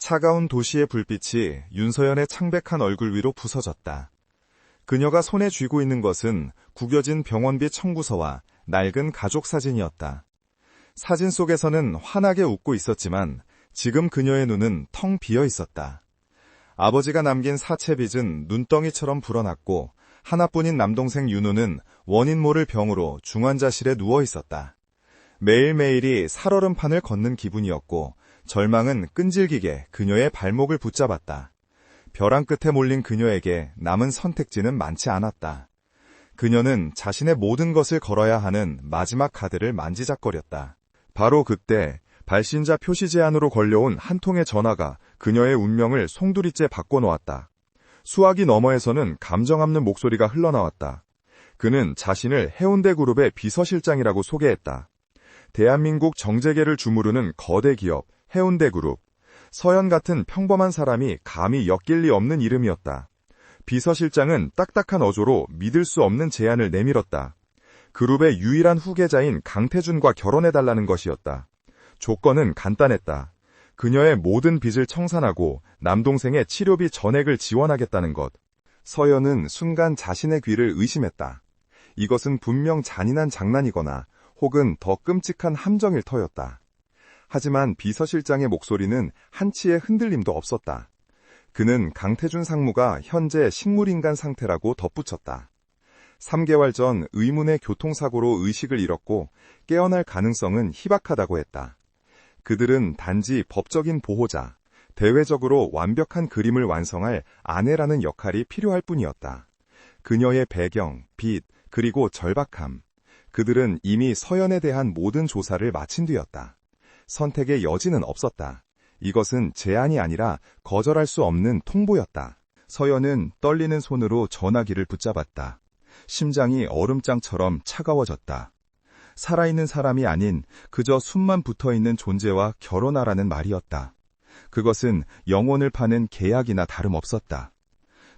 차가운 도시의 불빛이 윤서연의 창백한 얼굴 위로 부서졌다. 그녀가 손에 쥐고 있는 것은 구겨진 병원비 청구서와 낡은 가족 사진이었다. 사진 속에서는 환하게 웃고 있었지만 지금 그녀의 눈은 텅 비어 있었다. 아버지가 남긴 사채빚은 눈덩이처럼 불어났고 하나뿐인 남동생 윤우는 원인 모를 병으로 중환자실에 누워 있었다. 매일매일이 살얼음판을 걷는 기분이었고 절망은 끈질기게 그녀의 발목을 붙잡았다. 벼랑 끝에 몰린 그녀에게 남은 선택지는 많지 않았다. 그녀는 자신의 모든 것을 걸어야 하는 마지막 카드를 만지작거렸다. 바로 그때 발신자 표시 제한으로 걸려온 한 통의 전화가 그녀의 운명을 송두리째 바꿔놓았다. 수화기 너머에서는 감정 없는 목소리가 흘러나왔다. 그는 자신을 해운대 그룹의 비서실장이라고 소개했다. 대한민국 정재계를 주무르는 거대 기업 해운대 그룹. 서연 같은 평범한 사람이 감히 엮일 리 없는 이름이었다. 비서실장은 딱딱한 어조로 믿을 수 없는 제안을 내밀었다. 그룹의 유일한 후계자인 강태준과 결혼해달라는 것이었다. 조건은 간단했다. 그녀의 모든 빚을 청산하고 남동생의 치료비 전액을 지원하겠다는 것. 서연은 순간 자신의 귀를 의심했다. 이것은 분명 잔인한 장난이거나 혹은 더 끔찍한 함정일 터였다. 하지만 비서실장의 목소리는 한치의 흔들림도 없었다. 그는 강태준 상무가 현재 식물인간 상태라고 덧붙였다. 3개월 전 의문의 교통사고로 의식을 잃었고 깨어날 가능성은 희박하다고 했다. 그들은 단지 법적인 보호자, 대외적으로 완벽한 그림을 완성할 아내라는 역할이 필요할 뿐이었다. 그녀의 배경, 빚, 그리고 절박함. 그들은 이미 서연에 대한 모든 조사를 마친 뒤였다. 선택의 여지는 없었다. 이것은 제안이 아니라 거절할 수 없는 통보였다. 서연은 떨리는 손으로 전화기를 붙잡았다. 심장이 얼음장처럼 차가워졌다. 살아있는 사람이 아닌 그저 숨만 붙어있는 존재와 결혼하라는 말이었다. 그것은 영혼을 파는 계약이나 다름없었다.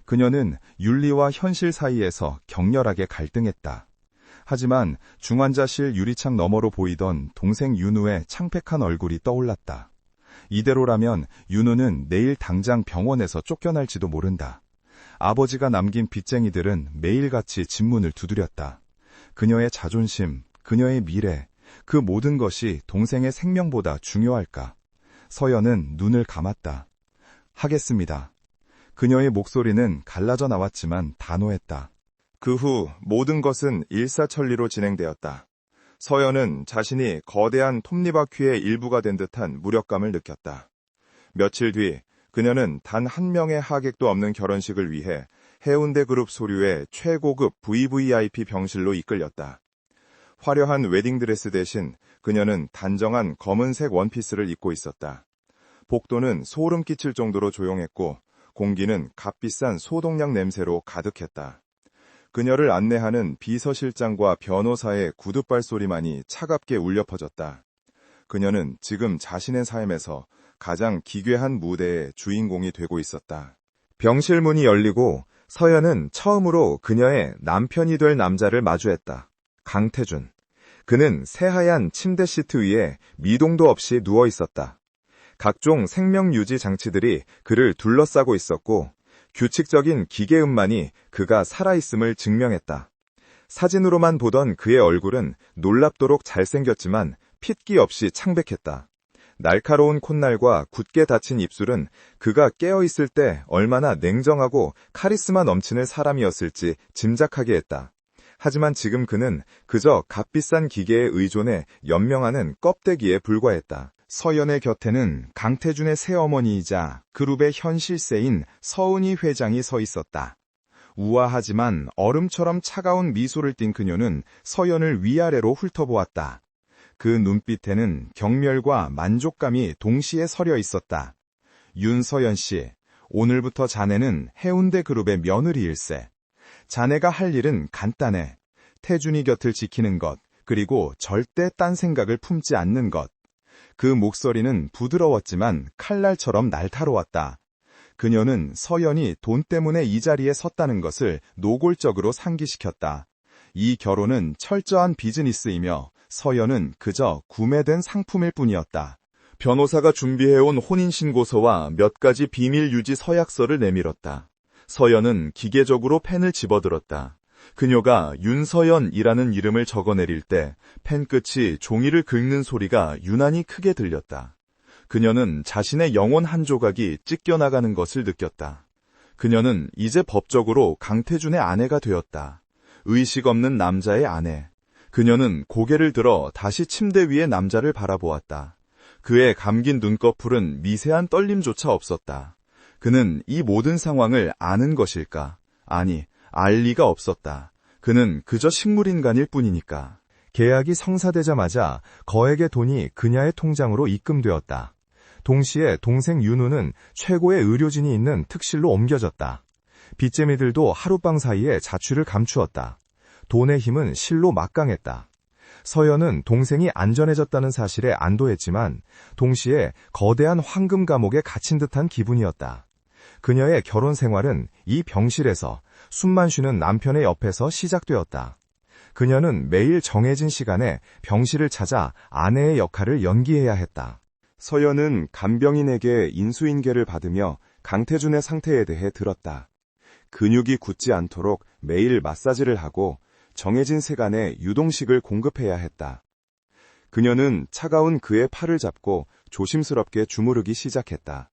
그녀는 윤리와 현실 사이에서 격렬하게 갈등했다. 하지만 중환자실 유리창 너머로 보이던 동생 윤우의 창백한 얼굴이 떠올랐다. 이대로라면 윤우는 내일 당장 병원에서 쫓겨날지도 모른다. 아버지가 남긴 빚쟁이들은 매일같이 집문을 두드렸다. 그녀의 자존심, 그녀의 미래, 그 모든 것이 동생의 생명보다 중요할까? 서연은 눈을 감았다. 하겠습니다. 그녀의 목소리는 갈라져 나왔지만 단호했다. 그 후 모든 것은 일사천리로 진행되었다. 서연은 자신이 거대한 톱니바퀴의 일부가 된 듯한 무력감을 느꼈다. 며칠 뒤 그녀는 단 한 명의 하객도 없는 결혼식을 위해 해운대 그룹 소류의 최고급 VVIP 병실로 이끌렸다. 화려한 웨딩드레스 대신 그녀는 단정한 검은색 원피스를 입고 있었다. 복도는 소름 끼칠 정도로 조용했고 공기는 값비싼 소독약 냄새로 가득했다. 그녀를 안내하는 비서실장과 변호사의 구둣발 소리만이 차갑게 울려 퍼졌다. 그녀는 지금 자신의 삶에서 가장 기괴한 무대의 주인공이 되고 있었다. 병실 문이 열리고 서연은 처음으로 그녀의 남편이 될 남자를 마주했다. 강태준. 그는 새하얀 침대 시트 위에 미동도 없이 누워 있었다. 각종 생명 유지 장치들이 그를 둘러싸고 있었고 규칙적인 기계음만이 그가 살아있음을 증명했다. 사진으로만 보던 그의 얼굴은 놀랍도록 잘생겼지만 핏기 없이 창백했다. 날카로운 콧날과 굳게 닫힌 입술은 그가 깨어있을 때 얼마나 냉정하고 카리스마 넘치는 사람이었을지 짐작하게 했다. 하지만 지금 그는 그저 값비싼 기계에 의존해 연명하는 껍데기에 불과했다. 서연의 곁에는 강태준의 새어머니이자 그룹의 현실세인 서은희 회장이 서 있었다. 우아하지만 얼음처럼 차가운 미소를 띤 그녀는 서연을 위아래로 훑어보았다. 그 눈빛에는 경멸과 만족감이 동시에 서려 있었다. 윤서연 씨, 오늘부터 자네는 해운대 그룹의 며느리일세. 자네가 할 일은 간단해. 태준이 곁을 지키는 것, 그리고 절대 딴 생각을 품지 않는 것. 그 목소리는 부드러웠지만 칼날처럼 날카로웠다. 그녀는 서연이 돈 때문에 이 자리에 섰다는 것을 노골적으로 상기시켰다. 이 결혼은 철저한 비즈니스이며 서연은 그저 구매된 상품일 뿐이었다. 변호사가 준비해온 혼인신고서와 몇 가지 비밀 유지 서약서를 내밀었다. 서연은 기계적으로 펜을 집어들었다. 그녀가 윤서연이라는 이름을 적어내릴 때 펜 끝이 종이를 긁는 소리가 유난히 크게 들렸다. 그녀는 자신의 영혼 한 조각이 찢겨나가는 것을 느꼈다. 그녀는 이제 법적으로 강태준의 아내가 되었다. 의식 없는 남자의 아내. 그녀는 고개를 들어 다시 침대 위의 남자를 바라보았다. 그의 감긴 눈꺼풀은 미세한 떨림조차 없었다. 그는 이 모든 상황을 아는 것일까? 아니, 알 리가 없었다. 그는 그저 식물인간일 뿐이니까. 계약이 성사되자마자 거액의 돈이 그녀의 통장으로 입금되었다. 동시에 동생 윤우는 최고의 의료진이 있는 특실로 옮겨졌다. 빚쟁이들도 하룻밤 사이에 자취를 감추었다. 돈의 힘은 실로 막강했다. 서연은 동생이 안전해졌다는 사실에 안도했지만 동시에 거대한 황금 감옥에 갇힌 듯한 기분이었다. 그녀의 결혼 생활은 이 병실에서 숨만 쉬는 남편의 옆에서 시작되었다. 그녀는 매일 정해진 시간에 병실을 찾아 아내의 역할을 연기해야 했다. 서연은 간병인에게 인수인계를 받으며 강태준의 상태에 대해 들었다. 근육이 굳지 않도록 매일 마사지를 하고 정해진 시간에 유동식을 공급해야 했다. 그녀는 차가운 그의 팔을 잡고 조심스럽게 주무르기 시작했다.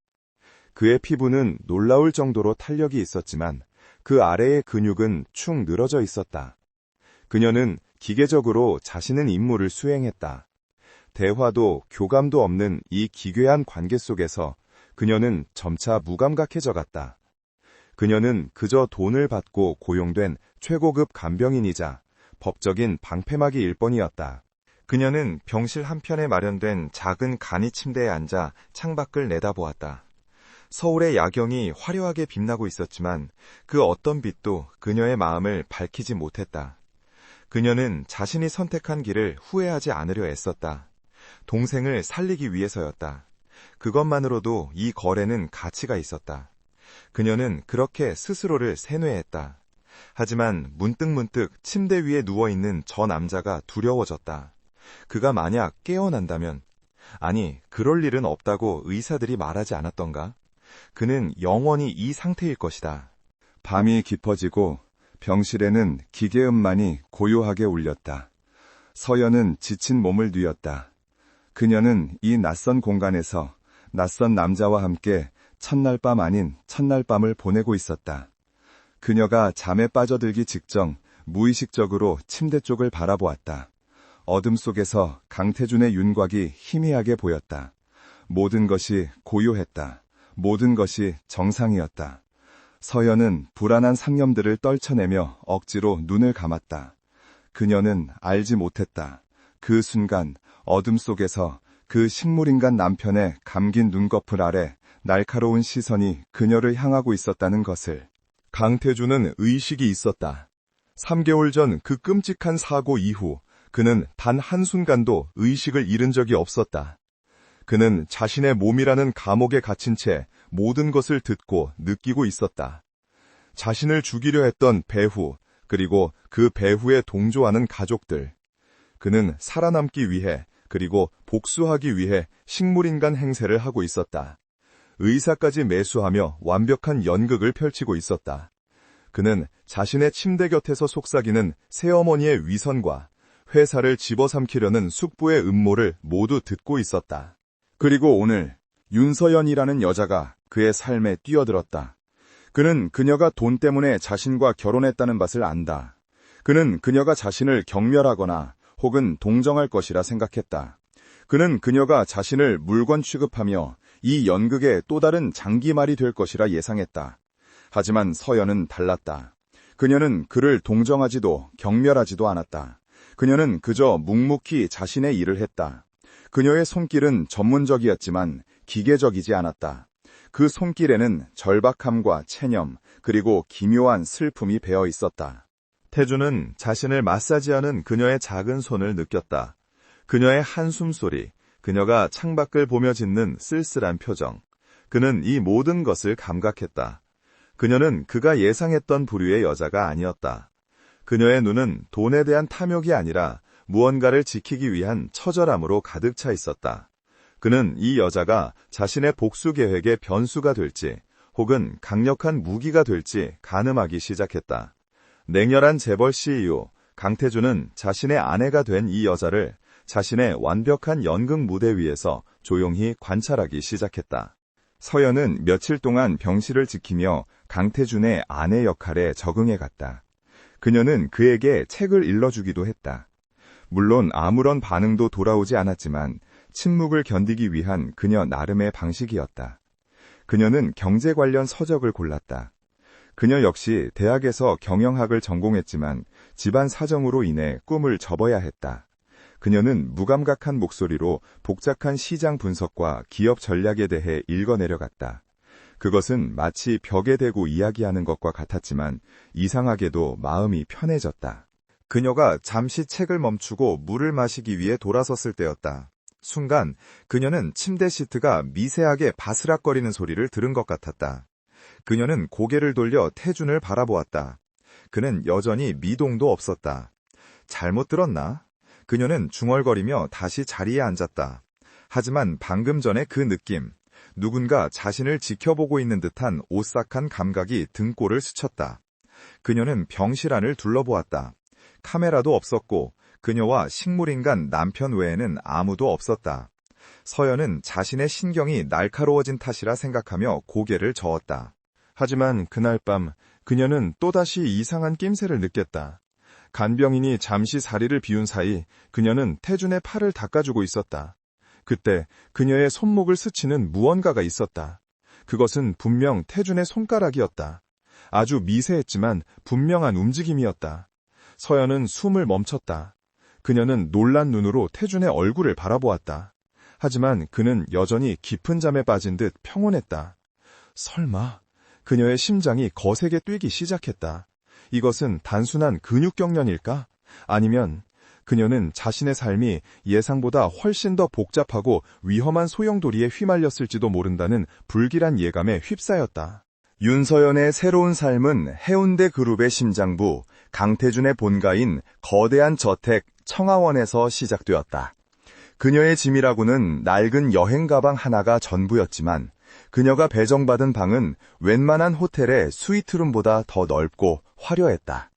그의 피부는 놀라울 정도로 탄력이 있었지만 그 아래의 근육은 축 늘어져 있었다. 그녀는 기계적으로 자신의 임무를 수행했다. 대화도 교감도 없는 이 기괴한 관계 속에서 그녀는 점차 무감각해져 갔다. 그녀는 그저 돈을 받고 고용된 최고급 간병인이자 법적인 방패막이일 뿐이었다. 그녀는 병실 한편에 마련된 작은 간이 침대에 앉아 창밖을 내다보았다. 서울의 야경이 화려하게 빛나고 있었지만 그 어떤 빛도 그녀의 마음을 밝히지 못했다. 그녀는 자신이 선택한 길을 후회하지 않으려 애썼다. 동생을 살리기 위해서였다. 그것만으로도 이 거래는 가치가 있었다. 그녀는 그렇게 스스로를 세뇌했다. 하지만 문득문득 침대 위에 누워있는 저 남자가 두려워졌다. 그가 만약 깨어난다면, 아니, 그럴 일은 없다고 의사들이 말하지 않았던가? 그는 영원히 이 상태일 것이다. 밤이 깊어지고 병실에는 기계음만이 고요하게 울렸다. 서연은 지친 몸을 뉘었다. 그녀는 이 낯선 공간에서 낯선 남자와 함께 첫날 밤 아닌 첫날 밤을 보내고 있었다. 그녀가 잠에 빠져들기 직전 무의식적으로 침대 쪽을 바라보았다. 어둠 속에서 강태준의 윤곽이 희미하게 보였다. 모든 것이 고요했다. 모든 것이 정상이었다. 서연은 불안한 상념들을 떨쳐내며 억지로 눈을 감았다. 그녀는 알지 못했다. 그 순간 어둠 속에서 그 식물인간 남편의 감긴 눈꺼풀 아래 날카로운 시선이 그녀를 향하고 있었다는 것을. 강태준은 의식이 있었다. 3개월 전 그 끔찍한 사고 이후 그는 단 한순간도 의식을 잃은 적이 없었다. 그는 자신의 몸이라는 감옥에 갇힌 채 모든 것을 듣고 느끼고 있었다. 자신을 죽이려 했던 배후, 그리고 그 배후에 동조하는 가족들. 그는 살아남기 위해, 그리고 복수하기 위해 식물인간 행세를 하고 있었다. 의사까지 매수하며 완벽한 연극을 펼치고 있었다. 그는 자신의 침대 곁에서 속삭이는 새어머니의 위선과 회사를 집어삼키려는 숙부의 음모를 모두 듣고 있었다. 그리고 오늘 윤서연이라는 여자가 그의 삶에 뛰어들었다. 그는 그녀가 돈 때문에 자신과 결혼했다는 것을 안다. 그는 그녀가 자신을 경멸하거나 혹은 동정할 것이라 생각했다. 그는 그녀가 자신을 물건 취급하며 이 연극의 또 다른 장기말이 될 것이라 예상했다. 하지만 서연은 달랐다. 그녀는 그를 동정하지도 경멸하지도 않았다. 그녀는 그저 묵묵히 자신의 일을 했다. 그녀의 손길은 전문적이었지만 기계적이지 않았다. 그 손길에는 절박함과 체념, 그리고 기묘한 슬픔이 배어 있었다. 태주는 자신을 마사지하는 그녀의 작은 손을 느꼈다. 그녀의 한숨 소리, 그녀가 창밖을 보며 짓는 쓸쓸한 표정. 그는 이 모든 것을 감각했다. 그녀는 그가 예상했던 부류의 여자가 아니었다. 그녀의 눈은 돈에 대한 탐욕이 아니라 무언가를 지키기 위한 처절함으로 가득 차 있었다. 그는 이 여자가 자신의 복수 계획의 변수가 될지 혹은 강력한 무기가 될지 가늠하기 시작했다. 냉혈한 재벌 CEO 강태준은 자신의 아내가 된 이 여자를 자신의 완벽한 연극 무대 위에서 조용히 관찰하기 시작했다. 서연은 며칠 동안 병실을 지키며 강태준의 아내 역할에 적응해갔다. 그녀는 그에게 책을 읽어주기도 했다. 물론 아무런 반응도 돌아오지 않았지만 침묵을 견디기 위한 그녀 나름의 방식이었다. 그녀는 경제 관련 서적을 골랐다. 그녀 역시 대학에서 경영학을 전공했지만 집안 사정으로 인해 꿈을 접어야 했다. 그녀는 무감각한 목소리로 복잡한 시장 분석과 기업 전략에 대해 읽어내려갔다. 그것은 마치 벽에 대고 이야기하는 것과 같았지만 이상하게도 마음이 편해졌다. 그녀가 잠시 책을 멈추고 물을 마시기 위해 돌아섰을 때였다. 순간 그녀는 침대 시트가 미세하게 바스락거리는 소리를 들은 것 같았다. 그녀는 고개를 돌려 태준을 바라보았다. 그는 여전히 미동도 없었다. 잘못 들었나? 그녀는 중얼거리며 다시 자리에 앉았다. 하지만 방금 전에 그 느낌, 누군가 자신을 지켜보고 있는 듯한 오싹한 감각이 등골을 스쳤다. 그녀는 병실 안을 둘러보았다. 카메라도 없었고 그녀와 식물인간 남편 외에는 아무도 없었다. 서연은 자신의 신경이 날카로워진 탓이라 생각하며 고개를 저었다. 하지만 그날 밤 그녀는 또다시 이상한 낌새를 느꼈다. 간병인이 잠시 자리를 비운 사이 그녀는 태준의 팔을 닦아주고 있었다. 그때 그녀의 손목을 스치는 무언가가 있었다. 그것은 분명 태준의 손가락이었다. 아주 미세했지만 분명한 움직임이었다. 서연은 숨을 멈췄다. 그녀는 놀란 눈으로 태준의 얼굴을 바라보았다. 하지만 그는 여전히 깊은 잠에 빠진 듯 평온했다. 설마 그녀의 심장이 거세게 뛰기 시작했다. 이것은 단순한 근육경련일까? 아니면 그녀는 자신의 삶이 예상보다 훨씬 더 복잡하고 위험한 소용돌이에 휘말렸을지도 모른다는 불길한 예감에 휩싸였다. 윤서연의 새로운 삶은 해운대 그룹의 심장부 강태준의 본가인 거대한 저택 청하원에서 시작되었다. 그녀의 짐이라고는 낡은 여행 가방 하나가 전부였지만 그녀가 배정받은 방은 웬만한 호텔의 스위트룸보다 더 넓고 화려했다.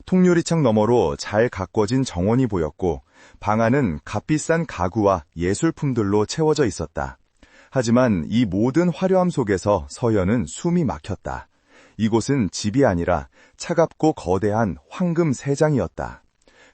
통유리창 너머로 잘 가꿔진 정원이 보였고 방 안은 값비싼 가구와 예술품들로 채워져 있었다. 하지만 이 모든 화려함 속에서 서연은 숨이 막혔다. 이곳은 집이 아니라 차갑고 거대한 황금 세장이었다.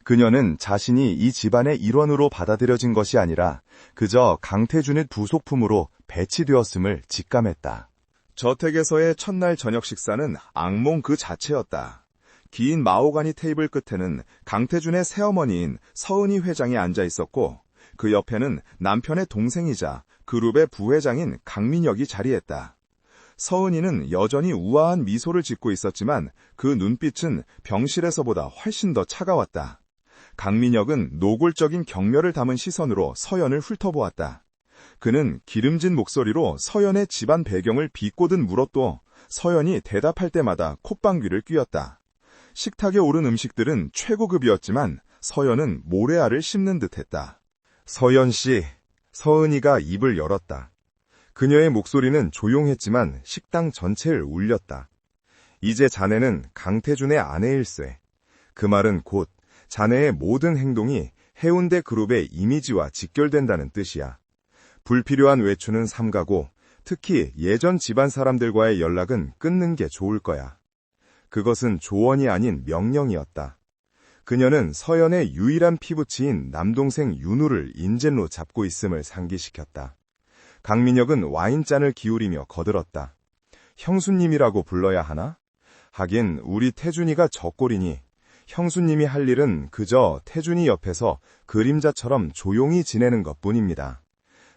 그녀는 자신이 이 집안의 일원으로 받아들여진 것이 아니라 그저 강태준의 부속품으로 배치되었음을 직감했다. 저택에서의 첫날 저녁 식사는 악몽 그 자체였다. 긴 마호가니 테이블 끝에는 강태준의 새어머니인 서은희 회장이 앉아 있었고 그 옆에는 남편의 동생이자 그룹의 부회장인 강민혁이 자리했다. 서은희는 여전히 우아한 미소를 짓고 있었지만 그 눈빛은 병실에서보다 훨씬 더 차가웠다. 강민혁은 노골적인 경멸을 담은 시선으로 서연을 훑어보았다. 그는 기름진 목소리로 서연의 집안 배경을 비꼬듯 물었고 서연이 대답할 때마다 콧방귀를 뀌었다. 식탁에 오른 음식들은 최고급이었지만 서연은 모래알을 씹는 듯했다. 서연 씨, 서은이가 입을 열었다. 그녀의 목소리는 조용했지만 식당 전체를 울렸다. 이제 자네는 강태준의 아내일세. 그 말은 곧 자네의 모든 행동이 해운대 그룹의 이미지와 직결된다는 뜻이야. 불필요한 외출은 삼가고 특히 예전 집안 사람들과의 연락은 끊는 게 좋을 거야. 그것은 조언이 아닌 명령이었다. 그녀는 서연의 유일한 피부치인 남동생 윤우를 인질로 잡고 있음을 상기시켰다. 강민혁은 와인잔을 기울이며 거들었다. 형수님이라고 불러야 하나? 하긴 우리 태준이가 젖골이니 형수님이 할 일은 그저 태준이 옆에서 그림자처럼 조용히 지내는 것뿐입니다.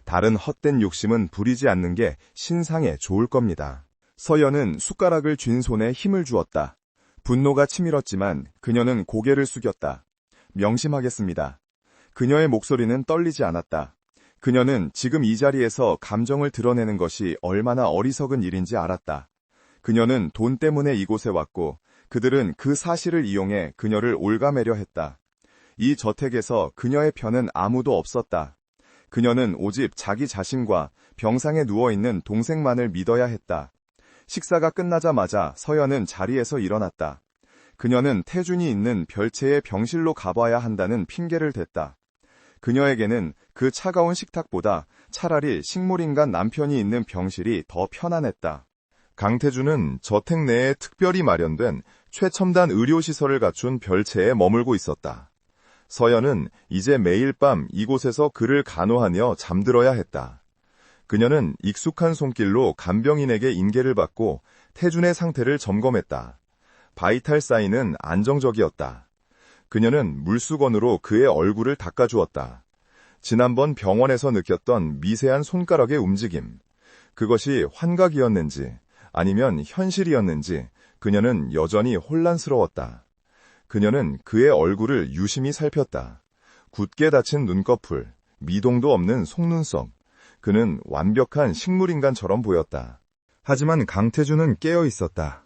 다른 헛된 욕심은 부리지 않는 게 신상에 좋을 겁니다. 서연은 숟가락을 쥔 손에 힘을 주었다. 분노가 치밀었지만 그녀는 고개를 숙였다. 명심하겠습니다. 그녀의 목소리는 떨리지 않았다. 그녀는 지금 이 자리에서 감정을 드러내는 것이 얼마나 어리석은 일인지 알았다. 그녀는 돈 때문에 이곳에 왔고 그들은 그 사실을 이용해 그녀를 올가매려 했다. 이 저택에서 그녀의 편은 아무도 없었다. 그녀는 오직 자기 자신과 병상에 누워있는 동생만을 믿어야 했다. 식사가 끝나자마자 서연은 자리에서 일어났다. 그녀는 태준이 있는 별채의 병실로 가봐야 한다는 핑계를 댔다. 그녀에게는 그 차가운 식탁보다 차라리 식물인간 남편이 있는 병실이 더 편안했다. 강태준은 저택 내에 특별히 마련된 최첨단 의료시설을 갖춘 별채에 머물고 있었다. 서연은 이제 매일 밤 이곳에서 그를 간호하며 잠들어야 했다. 그녀는 익숙한 손길로 간병인에게 인계를 받고 태준의 상태를 점검했다. 바이탈 사인은 안정적이었다. 그녀는 물수건으로 그의 얼굴을 닦아주었다. 지난번 병원에서 느꼈던 미세한 손가락의 움직임, 그것이 환각이었는지 아니면 현실이었는지 그녀는 여전히 혼란스러웠다. 그녀는 그의 얼굴을 유심히 살폈다. 굳게 닫힌 눈꺼풀, 미동도 없는 속눈썹. 그는 완벽한 식물인간처럼 보였다. 하지만 강태준은 깨어 있었다.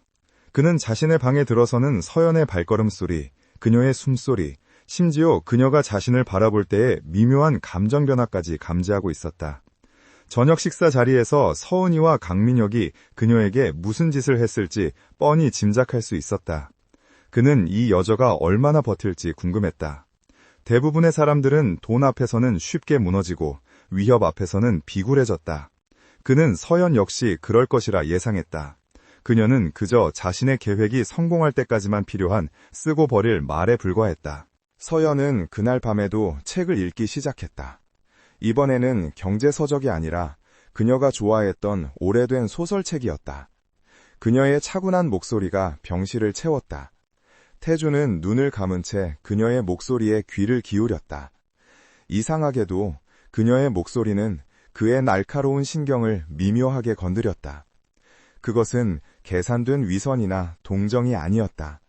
그는 자신의 방에 들어서는 서연의 발걸음 소리, 그녀의 숨소리, 심지어 그녀가 자신을 바라볼 때의 미묘한 감정 변화까지 감지하고 있었다. 저녁 식사 자리에서 서은이와 강민혁이 그녀에게 무슨 짓을 했을지 뻔히 짐작할 수 있었다. 그는 이 여자가 얼마나 버틸지 궁금했다. 대부분의 사람들은 돈 앞에서는 쉽게 무너지고 위협 앞에서는 비굴해졌다. 그는 서연 역시 그럴 것이라 예상했다. 그녀는 그저 자신의 계획이 성공할 때까지만 필요한 쓰고 버릴 말에 불과했다. 서연은 그날 밤에도 책을 읽기 시작했다. 이번에는 경제서적이 아니라 그녀가 좋아했던 오래된 소설책이었다. 그녀의 차분한 목소리가 병실을 채웠다. 태준은 눈을 감은 채 그녀의 목소리에 귀를 기울였다. 이상하게도 그녀의 목소리는 그의 날카로운 신경을 미묘하게 건드렸다. 그것은 계산된 위선이나 동정이 아니었다.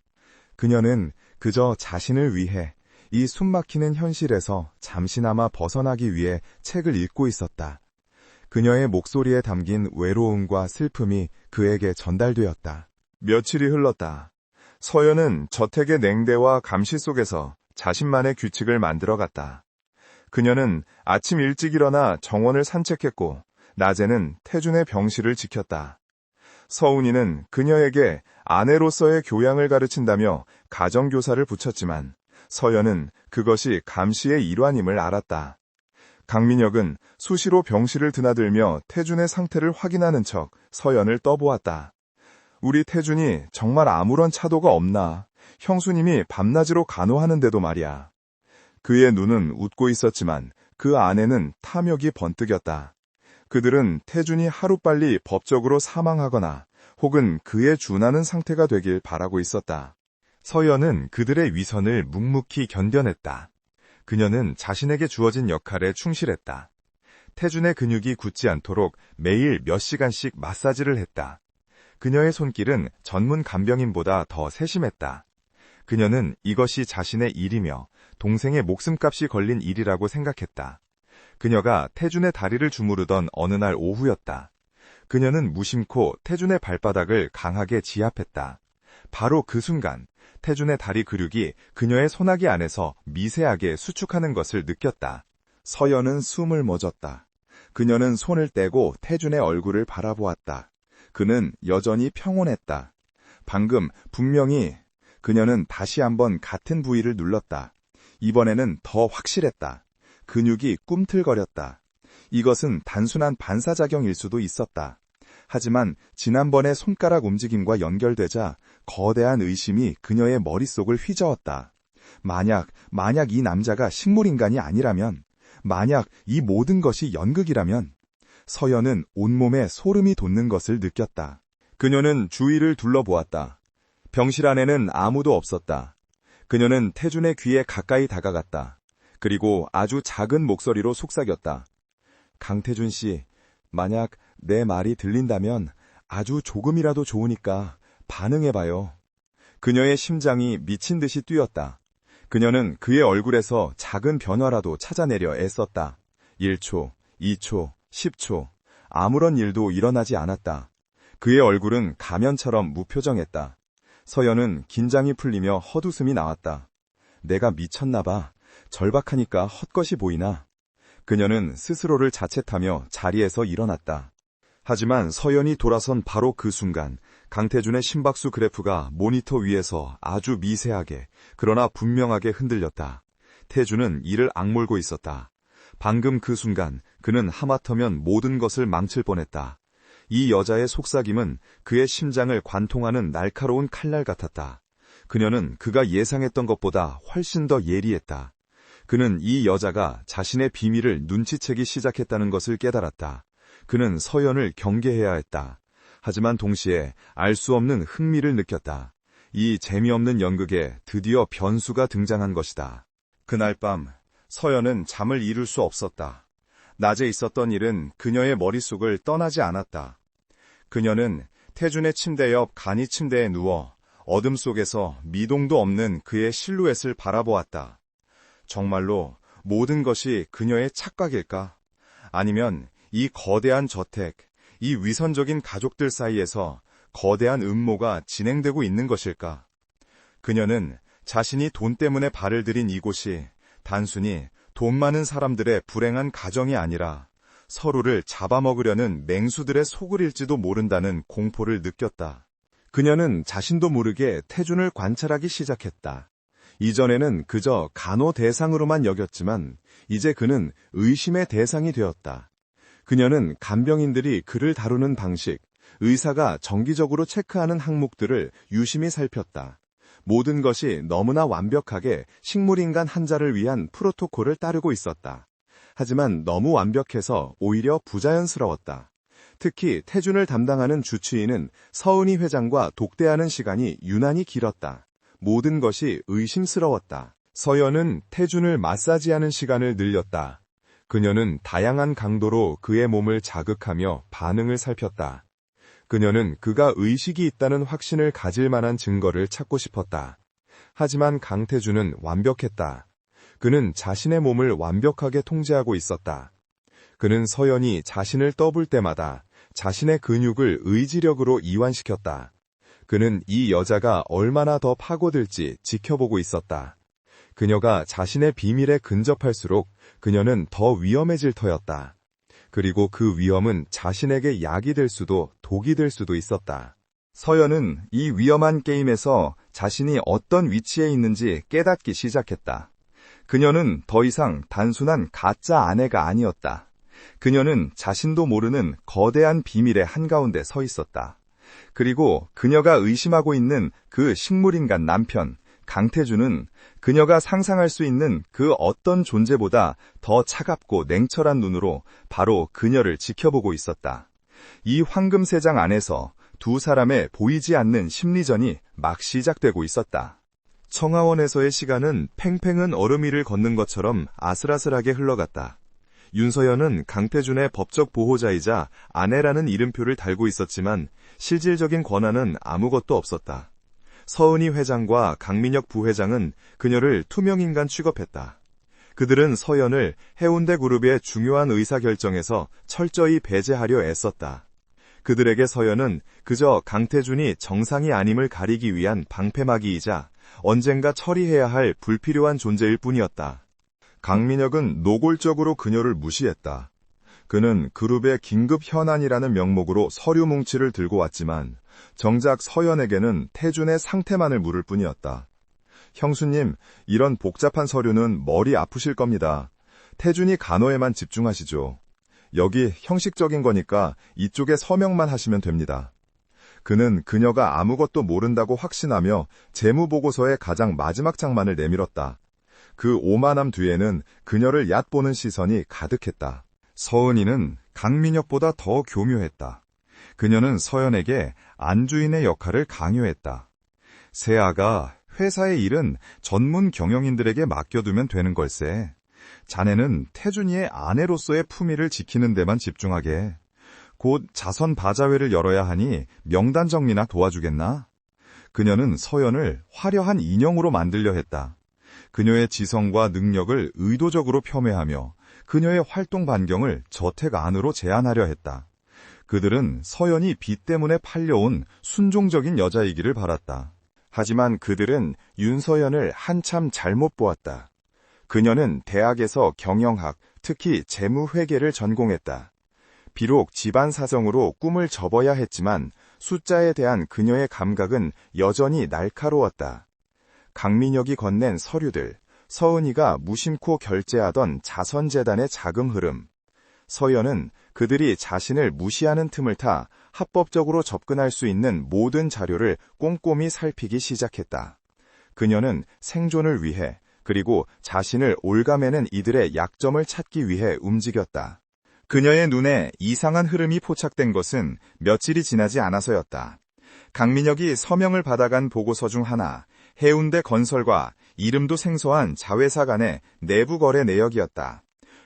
그녀는 그저 자신을 위해 이 숨막히는 현실에서 잠시나마 벗어나기 위해 책을 읽고 있었다. 그녀의 목소리에 담긴 외로움과 슬픔이 그에게 전달되었다. 며칠이 흘렀다. 서연은 저택의 냉대와 감시 속에서 자신만의 규칙을 만들어갔다. 그녀는 아침 일찍 일어나 정원을 산책했고 낮에는 태준의 병실을 지켰다. 서운이는 그녀에게 아내로서의 교양을 가르친다며 가정교사를 붙였지만 서연은 그것이 감시의 일환임을 알았다. 강민혁은 수시로 병실을 드나들며 태준의 상태를 확인하는 척 서연을 떠보았다. 우리 태준이 정말 아무런 차도가 없나? 형수님이 밤낮으로 간호하는데도 말이야. 그의 눈은 웃고 있었지만 그 안에는 탐욕이 번뜩였다. 그들은 태준이 하루빨리 법적으로 사망하거나 혹은 그에 준하는 상태가 되길 바라고 있었다. 서연은 그들의 위선을 묵묵히 견뎌냈다. 그녀는 자신에게 주어진 역할에 충실했다. 태준의 근육이 굳지 않도록 매일 몇 시간씩 마사지를 했다. 그녀의 손길은 전문 간병인보다 더 세심했다. 그녀는 이것이 자신의 일이며 동생의 목숨값이 걸린 일이라고 생각했다. 그녀가 태준의 다리를 주무르던 어느 날 오후였다. 그녀는 무심코 태준의 발바닥을 강하게 지압했다. 바로 그 순간 태준의 다리 근육이 그녀의 소나기 안에서 미세하게 수축하는 것을 느꼈다. 서연은 숨을 멎었다. 그녀는 손을 떼고 태준의 얼굴을 바라보았다. 그는 여전히 평온했다. 방금 분명히 그녀는 다시 한번 같은 부위를 눌렀다. 이번에는 더 확실했다. 근육이 꿈틀거렸다. 이것은 단순한 반사작용일 수도 있었다. 하지만 지난번의 손가락 움직임과 연결되자 거대한 의심이 그녀의 머릿속을 휘저었다. 만약 이 남자가 식물인간이 아니라면, 만약 이 모든 것이 연극이라면, 서연은 온몸에 소름이 돋는 것을 느꼈다. 그녀는 주위를 둘러보았다. 병실 안에는 아무도 없었다. 그녀는 태준의 귀에 가까이 다가갔다. 그리고 아주 작은 목소리로 속삭였다. 강태준 씨, 만약 내 말이 들린다면 아주 조금이라도 좋으니까 반응해봐요. 그녀의 심장이 미친 듯이 뛰었다. 그녀는 그의 얼굴에서 작은 변화라도 찾아내려 애썼다. 1초, 2초, 10초. 아무런 일도 일어나지 않았다. 그의 얼굴은 가면처럼 무표정했다. 서연은 긴장이 풀리며 헛웃음이 나왔다. 내가 미쳤나봐. 절박하니까 헛것이 보이나? 그녀는 스스로를 자책하며 자리에서 일어났다. 하지만 서연이 돌아선 바로 그 순간 강태준의 심박수 그래프가 모니터 위에서 아주 미세하게 그러나 분명하게 흔들렸다. 태준은 이를 악물고 있었다. 방금 그 순간 그는 하마터면 모든 것을 망칠 뻔했다. 이 여자의 속삭임은 그의 심장을 관통하는 날카로운 칼날 같았다. 그녀는 그가 예상했던 것보다 훨씬 더 예리했다. 그는 이 여자가 자신의 비밀을 눈치채기 시작했다는 것을 깨달았다. 그는 서연을 경계해야 했다. 하지만 동시에 알 수 없는 흥미를 느꼈다. 이 재미없는 연극에 드디어 변수가 등장한 것이다. 그날 밤 서연은 잠을 이룰 수 없었다. 낮에 있었던 일은 그녀의 머릿속을 떠나지 않았다. 그녀는 태준의 침대 옆 간이 침대에 누워 어둠 속에서 미동도 없는 그의 실루엣을 바라보았다. 정말로 모든 것이 그녀의 착각일까? 아니면 이 거대한 저택, 이 위선적인 가족들 사이에서 거대한 음모가 진행되고 있는 것일까? 그녀는 자신이 돈 때문에 발을 들인 이곳이 단순히 돈 많은 사람들의 불행한 가정이 아니라 서로를 잡아먹으려는 맹수들의 소굴일지도 모른다는 공포를 느꼈다. 그녀는 자신도 모르게 태준을 관찰하기 시작했다. 이전에는 그저 간호 대상으로만 여겼지만 이제 그는 의심의 대상이 되었다. 그녀는 간병인들이 그를 다루는 방식, 의사가 정기적으로 체크하는 항목들을 유심히 살폈다. 모든 것이 너무나 완벽하게 식물인간 환자를 위한 프로토콜을 따르고 있었다. 하지만 너무 완벽해서 오히려 부자연스러웠다. 특히 태준을 담당하는 주치의는 서은희 회장과 독대하는 시간이 유난히 길었다. 모든 것이 의심스러웠다. 서연은 태준을 마사지하는 시간을 늘렸다. 그녀는 다양한 강도로 그의 몸을 자극하며 반응을 살폈다. 그녀는 그가 의식이 있다는 확신을 가질 만한 증거를 찾고 싶었다. 하지만 강태준은 완벽했다. 그는 자신의 몸을 완벽하게 통제하고 있었다. 그는 서연이 자신을 떠볼 때마다 자신의 근육을 의지력으로 이완시켰다. 그는 이 여자가 얼마나 더 파고들지 지켜보고 있었다. 그녀가 자신의 비밀에 근접할수록 그녀는 더 위험해질 터였다. 그리고 그 위험은 자신에게 약이 될 수도 독이 될 수도 있었다. 서연은 이 위험한 게임에서 자신이 어떤 위치에 있는지 깨닫기 시작했다. 그녀는 더 이상 단순한 가짜 아내가 아니었다. 그녀는 자신도 모르는 거대한 비밀의 한가운데 서 있었다. 그리고 그녀가 의심하고 있는 그 식물인간 남편, 강태준은 그녀가 상상할 수 있는 그 어떤 존재보다 더 차갑고 냉철한 눈으로 바로 그녀를 지켜보고 있었다. 이 황금세장 안에서 두 사람의 보이지 않는 심리전이 막 시작되고 있었다. 청하원에서의 시간은 팽팽한 얼음 위를 걷는 것처럼 아슬아슬하게 흘러갔다. 윤서연은 강태준의 법적 보호자이자 아내라는 이름표를 달고 있었지만 실질적인 권한은 아무것도 없었다. 서은희 회장과 강민혁 부회장은 그녀를 투명인간 취급했다. 그들은 서연을 해운대 그룹의 중요한 의사결정에서 철저히 배제하려 애썼다. 그들에게 서연은 그저 강태준이 정상이 아님을 가리기 위한 방패막이이자 언젠가 처리해야 할 불필요한 존재일 뿐이었다. 강민혁은 노골적으로 그녀를 무시했다. 그는 그룹의 긴급 현안이라는 명목으로 서류 뭉치를 들고 왔지만 정작 서연에게는 태준의 상태만을 물을 뿐이었다. 형수님, 이런 복잡한 서류는 머리 아프실 겁니다. 태준이 간호에만 집중하시죠. 여기 형식적인 거니까 이쪽에 서명만 하시면 됩니다. 그는 그녀가 아무것도 모른다고 확신하며 재무보고서의 가장 마지막 장만을 내밀었다. 그 오만함 뒤에는 그녀를 얕보는 시선이 가득했다. 서은이는 강민혁보다 더 교묘했다. 그녀는 서연에게 안주인의 역할을 강요했다. 세아가 회사의 일은 전문 경영인들에게 맡겨두면 되는 걸세. 자네는 태준이의 아내로서의 품위를 지키는 데만 집중하게. 곧 자선 바자회를 열어야 하니 명단 정리나 도와주겠나? 그녀는 서연을 화려한 인형으로 만들려 했다. 그녀의 지성과 능력을 의도적으로 폄훼하며 그녀의 활동 반경을 저택 안으로 제한하려 했다. 그들은 서연이 빚 때문에 팔려온 순종적인 여자이기를 바랐다. 하지만 그들은 윤서연을 한참 잘못 보았다. 그녀는 대학에서 경영학, 특히 재무회계를 전공했다. 비록 집안 사정으로 꿈을 접어야 했지만 숫자에 대한 그녀의 감각은 여전히 날카로웠다. 강민혁이 건넨 서류들, 서은이가 무심코 결제하던 자선재단의 자금 흐름, 서연은 그들이 자신을 무시하는 틈을 타 합법적으로 접근할 수 있는 모든 자료를 꼼꼼히 살피기 시작했다. 그녀는 생존을 위해, 그리고 자신을 올가매는 이들의 약점을 찾기 위해 움직였다. 그녀의 눈에 이상한 흐름이 포착된 것은 며칠이 지나지 않아서였다. 강민혁이 서명을 받아간 보고서 중 하나, 해운대 건설과 이름도 생소한 자회사 간의 내부 거래 내역이었다.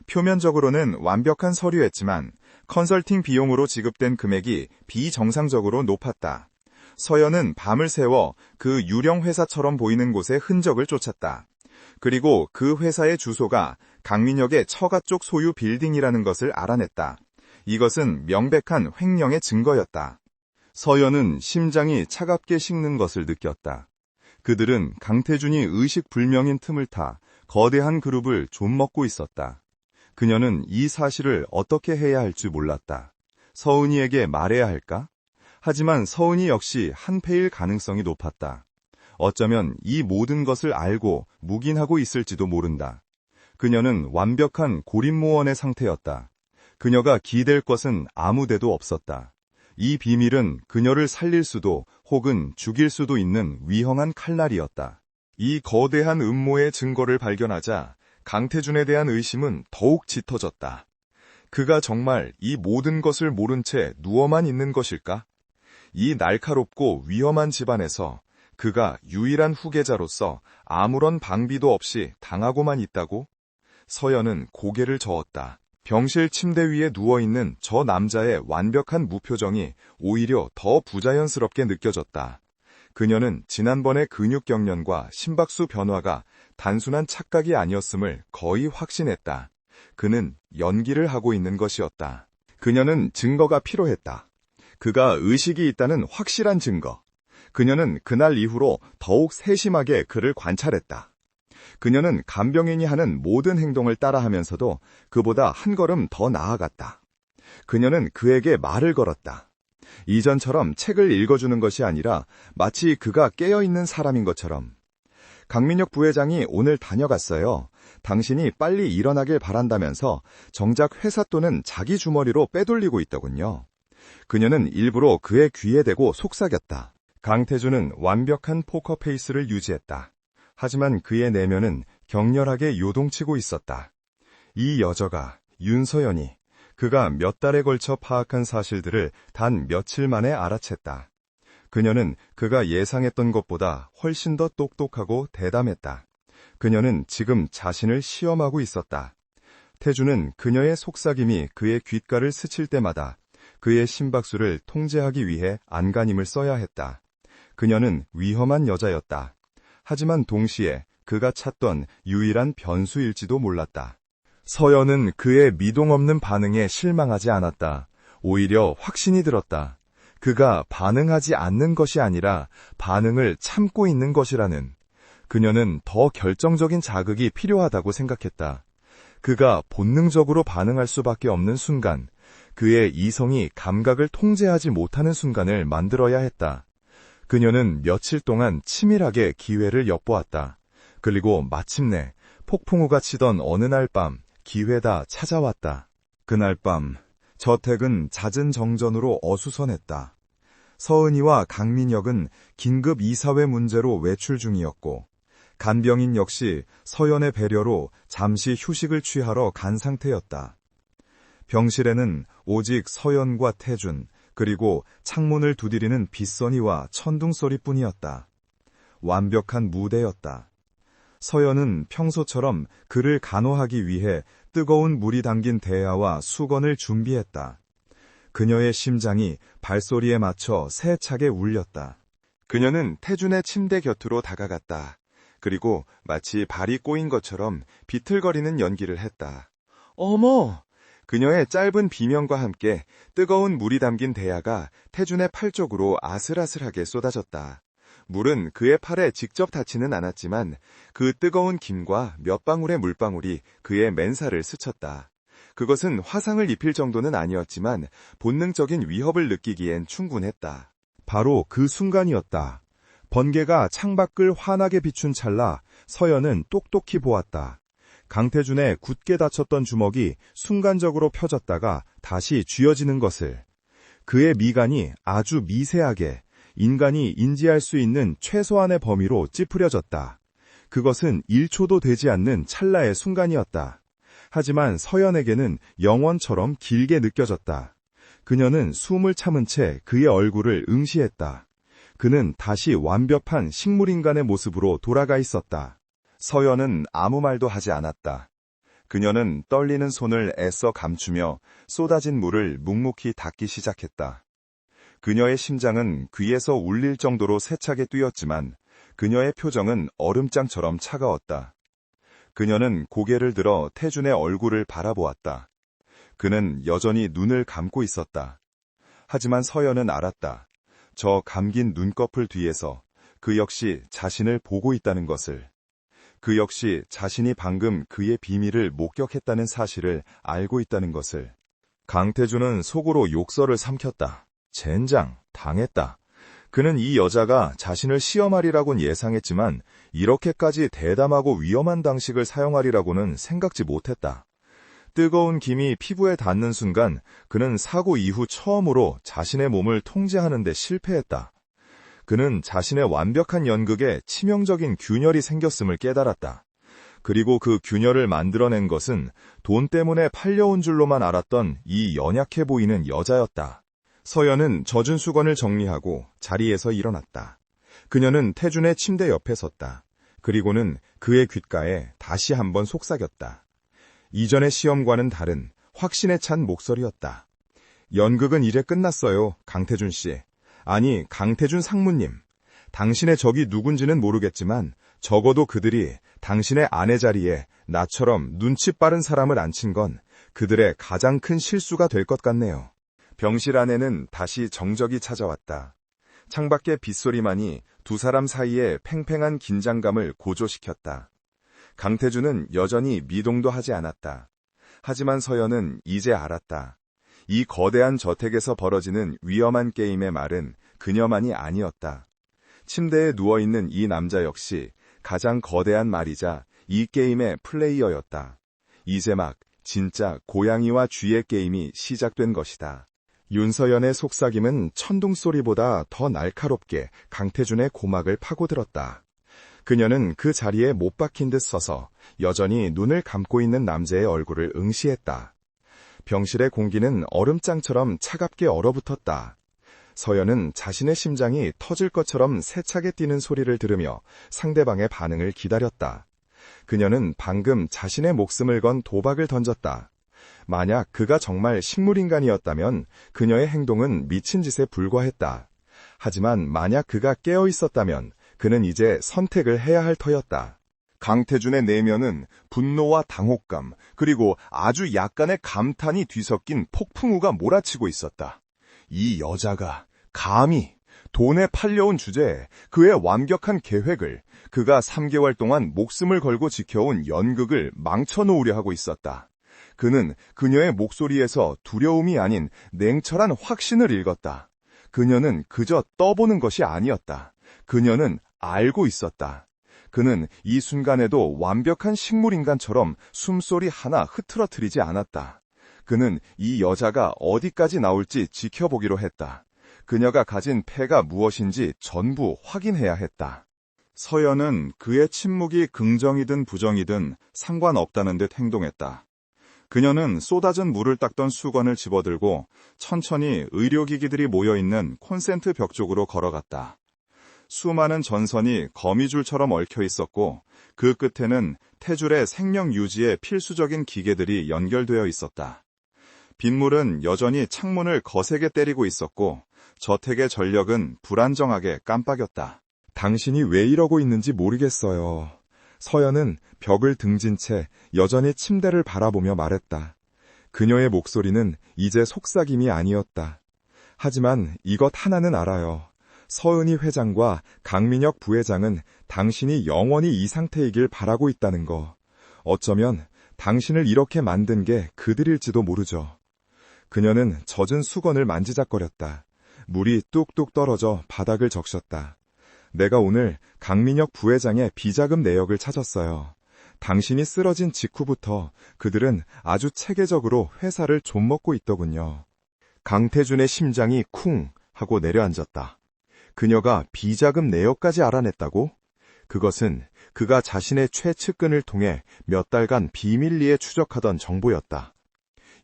표면적으로는 완벽한 서류였지만 컨설팅 비용으로 지급된 금액이 비정상적으로 높았다. 서연은 밤을 새워 그 유령 회사처럼 보이는 곳의 흔적을 쫓았다. 그리고 그 회사의 주소가 강민혁의 처가 쪽 소유 빌딩이라는 것을 알아냈다. 이것은 명백한 횡령의 증거였다. 서연은 심장이 차갑게 식는 것을 느꼈다. 그들은 강태준이 의식불명인 틈을 타 거대한 그룹을 좀먹고 있었다. 그녀는 이 사실을 어떻게 해야 할지 몰랐다. 서은이에게 말해야 할까? 하지만 서은이 역시 한패일 가능성이 높았다. 어쩌면 이 모든 것을 알고 묵인하고 있을지도 모른다. 그녀는 완벽한 고립모원의 상태였다. 그녀가 기댈 것은 아무 데도 없었다. 이 비밀은 그녀를 살릴 수도 혹은 죽일 수도 있는 위험한 칼날이었다. 이 거대한 음모의 증거를 발견하자 강태준에 대한 의심은 더욱 짙어졌다. 그가 정말 이 모든 것을 모른 채 누워만 있는 것일까? 이 날카롭고 위험한 집안에서 그가 유일한 후계자로서 아무런 방비도 없이 당하고만 있다고? 서연은 고개를 저었다. 병실 침대 위에 누워있는 저 남자의 완벽한 무표정이 오히려 더 부자연스럽게 느껴졌다. 그녀는 지난번의 근육 경련과 심박수 변화가 단순한 착각이 아니었음을 거의 확신했다. 그는 연기를 하고 있는 것이었다. 그녀는 증거가 필요했다. 그가 의식이 있다는 확실한 증거. 그녀는 그날 이후로 더욱 세심하게 그를 관찰했다. 그녀는 간병인이 하는 모든 행동을 따라하면서도 그보다 한 걸음 더 나아갔다. 그녀는 그에게 말을 걸었다. 이전처럼 책을 읽어주는 것이 아니라 마치 그가 깨어있는 사람인 것처럼. 강민혁 부회장이 오늘 다녀갔어요. 당신이 빨리 일어나길 바란다면서 정작 회사 돈은 자기 주머니로 빼돌리고 있더군요. 그녀는 일부러 그의 귀에 대고 속삭였다. 강태준은 완벽한 포커 페이스를 유지했다. 하지만 그의 내면은 격렬하게 요동치고 있었다. 이 여자가, 윤서연이, 그가 몇 달에 걸쳐 파악한 사실들을 단 며칠 만에 알아챘다. 그녀는 그가 예상했던 것보다 훨씬 더 똑똑하고 대담했다. 그녀는 지금 자신을 시험하고 있었다. 태준은 그녀의 속삭임이 그의 귓가를 스칠 때마다 그의 심박수를 통제하기 위해 안간힘을 써야 했다. 그녀는 위험한 여자였다. 하지만 동시에 그가 찾던 유일한 변수일지도 몰랐다. 서연은 그의 미동 없는 반응에 실망하지 않았다. 오히려 확신이 들었다. 그가 반응하지 않는 것이 아니라 반응을 참고 있는 것이라는. 그녀는 더 결정적인 자극이 필요하다고 생각했다. 그가 본능적으로 반응할 수밖에 없는 순간, 그의 이성이 감각을 통제하지 못하는 순간을 만들어야 했다. 그녀는 며칠 동안 치밀하게 기회를 엿보았다. 그리고 마침내 폭풍우가 치던 어느 날 밤 기회다 찾아왔다. 그날 밤 저택은 잦은 정전으로 어수선했다. 서은이와 강민혁은 긴급 이사회 문제로 외출 중이었고 간병인 역시 서연의 배려로 잠시 휴식을 취하러 간 상태였다. 병실에는 오직 서연과 태준, 그리고 창문을 두드리는 빗소리와 천둥소리뿐이었다. 완벽한 무대였다. 서연은 평소처럼 그를 간호하기 위해 뜨거운 물이 담긴 대야와 수건을 준비했다. 그녀의 심장이 발소리에 맞춰 세차게 울렸다. 그녀는 태준의 침대 곁으로 다가갔다. 그리고 마치 발이 꼬인 것처럼 비틀거리는 연기를 했다. 어머! 그녀의 짧은 비명과 함께 뜨거운 물이 담긴 대야가 태준의 팔 쪽으로 아슬아슬하게 쏟아졌다. 물은 그의 팔에 직접 닿지는 않았지만 그 뜨거운 김과 몇 방울의 물방울이 그의 맨살을 스쳤다. 그것은 화상을 입힐 정도는 아니었지만 본능적인 위협을 느끼기엔 충분했다. 바로 그 순간이었다. 번개가 창밖을 환하게 비춘 찰나 서연은 똑똑히 보았다. 강태준의 굳게 닫혔던 주먹이 순간적으로 펴졌다가 다시 쥐어지는 것을. 그의 미간이 아주 미세하게 인간이 인지할 수 있는 최소한의 범위로 찌푸려졌다. 그것은 1초도 되지 않는 찰나의 순간이었다. 하지만 서연에게는 영원처럼 길게 느껴졌다. 그녀는 숨을 참은 채 그의 얼굴을 응시했다. 그는 다시 완벽한 식물인간의 모습으로 돌아가 있었다. 서연은 아무 말도 하지 않았다. 그녀는 떨리는 손을 애써 감추며 쏟아진 물을 묵묵히 닦기 시작했다. 그녀의 심장은 귀에서 울릴 정도로 세차게 뛰었지만 그녀의 표정은 얼음장처럼 차가웠다. 그녀는 고개를 들어 태준의 얼굴을 바라보았다. 그는 여전히 눈을 감고 있었다. 하지만 서연은 알았다. 저 감긴 눈꺼풀 뒤에서 그 역시 자신을 보고 있다는 것을. 그 역시 자신이 방금 그의 비밀을 목격했다는 사실을 알고 있다는 것을. 강태준은 속으로 욕설을 삼켰다. 젠장, 당했다. 그는 이 여자가 자신을 시험하리라곤 예상했지만 이렇게까지 대담하고 위험한 방식을 사용하리라고는 생각지 못했다. 뜨거운 김이 피부에 닿는 순간 그는 사고 이후 처음으로 자신의 몸을 통제하는 데 실패했다. 그는 자신의 완벽한 연극에 치명적인 균열이 생겼음을 깨달았다. 그리고 그 균열을 만들어낸 것은 돈 때문에 팔려온 줄로만 알았던 이 연약해 보이는 여자였다. 서연은 젖은 수건을 정리하고 자리에서 일어났다. 그녀는 태준의 침대 옆에 섰다. 그리고는 그의 귓가에 다시 한번 속삭였다. 이전의 시험과는 다른 확신에 찬 목소리였다. 연극은 이제 끝났어요, 강태준 씨. 아니, 강태준 상무님. 당신의 적이 누군지는 모르겠지만 적어도 그들이 당신의 아내 자리에 나처럼 눈치 빠른 사람을 앉힌 건 그들의 가장 큰 실수가 될 것 같네요. 병실 안에는 다시 정적이 찾아왔다. 창밖의 빗소리만이 두 사람 사이의 팽팽한 긴장감을 고조시켰다. 강태준은 여전히 미동도 하지 않았다. 하지만 서연은 이제 알았다. 이 거대한 저택에서 벌어지는 위험한 게임의 말은 그녀만이 아니었다. 침대에 누워있는 이 남자 역시 가장 거대한 말이자 이 게임의 플레이어였다. 이제 막 진짜 고양이와 쥐의 게임이 시작된 것이다. 윤서연의 속삭임은 천둥소리보다 더 날카롭게 강태준의 고막을 파고들었다. 그녀는 그 자리에 못 박힌 듯 서서 여전히 눈을 감고 있는 남자의 얼굴을 응시했다. 병실의 공기는 얼음장처럼 차갑게 얼어붙었다. 서연은 자신의 심장이 터질 것처럼 세차게 뛰는 소리를 들으며 상대방의 반응을 기다렸다. 그녀는 방금 자신의 목숨을 건 도박을 던졌다. 만약 그가 정말 식물인간이었다면 그녀의 행동은 미친 짓에 불과했다. 하지만 만약 그가 깨어 있었다면 그는 이제 선택을 해야 할 터였다. 강태준의 내면은 분노와 당혹감, 그리고 아주 약간의 감탄이 뒤섞인 폭풍우가 몰아치고 있었다. 이 여자가 감히 돈에 팔려온 주제에 그의 완벽한 계획을, 그가 3개월 동안 목숨을 걸고 지켜온 연극을 망쳐놓으려 하고 있었다. 그는 그녀의 목소리에서 두려움이 아닌 냉철한 확신을 읽었다. 그녀는 그저 떠보는 것이 아니었다. 그녀는 알고 있었다. 그는 이 순간에도 완벽한 식물인간처럼 숨소리 하나 흐트러뜨리지 않았다. 그는 이 여자가 어디까지 나올지 지켜보기로 했다. 그녀가 가진 패가 무엇인지 전부 확인해야 했다. 서연은 그의 침묵이 긍정이든 부정이든 상관없다는 듯 행동했다. 그녀는 쏟아진 물을 닦던 수건을 집어들고 천천히 의료기기들이 모여있는 콘센트 벽 쪽으로 걸어갔다. 수많은 전선이 거미줄처럼 얽혀 있었고 그 끝에는 태줄의 생명 유지에 필수적인 기계들이 연결되어 있었다. 빗물은 여전히 창문을 거세게 때리고 있었고 저택의 전력은 불안정하게 깜빡였다. 당신이 왜 이러고 있는지 모르겠어요. 서연은 벽을 등진 채 여전히 침대를 바라보며 말했다. 그녀의 목소리는 이제 속삭임이 아니었다. 하지만 이것 하나는 알아요. 서은희 회장과 강민혁 부회장은 당신이 영원히 이 상태이길 바라고 있다는 거. 어쩌면 당신을 이렇게 만든 게 그들일지도 모르죠. 그녀는 젖은 수건을 만지작거렸다. 물이 뚝뚝 떨어져 바닥을 적셨다. 내가 오늘 강민혁 부회장의 비자금 내역을 찾았어요. 당신이 쓰러진 직후부터 그들은 아주 체계적으로 회사를 좀먹고 있더군요. 강태준의 심장이 쿵 하고 내려앉았다. 그녀가 비자금 내역까지 알아냈다고? 그것은 그가 자신의 최측근을 통해 몇 달간 비밀리에 추적하던 정보였다.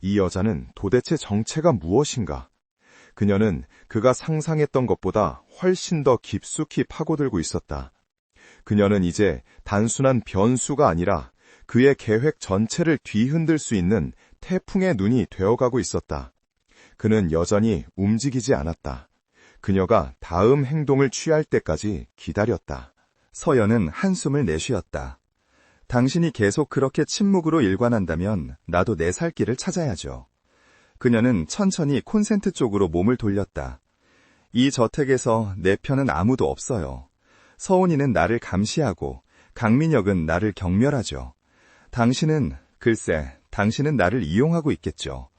이 여자는 도대체 정체가 무엇인가? 그녀는 그가 상상했던 것보다 훨씬 더 깊숙이 파고들고 있었다. 그녀는 이제 단순한 변수가 아니라 그의 계획 전체를 뒤흔들 수 있는 태풍의 눈이 되어가고 있었다. 그는 여전히 움직이지 않았다. 그녀가 다음 행동을 취할 때까지 기다렸다. 서연은 한숨을 내쉬었다. 당신이 계속 그렇게 침묵으로 일관한다면 나도 내 살 길을 찾아야죠. 그녀는 천천히 콘센트 쪽으로 몸을 돌렸다. 이 저택에서 내 편은 아무도 없어요. 서은이는 나를 감시하고 강민혁은 나를 경멸하죠. 당신은 나를 이용하고 있겠죠.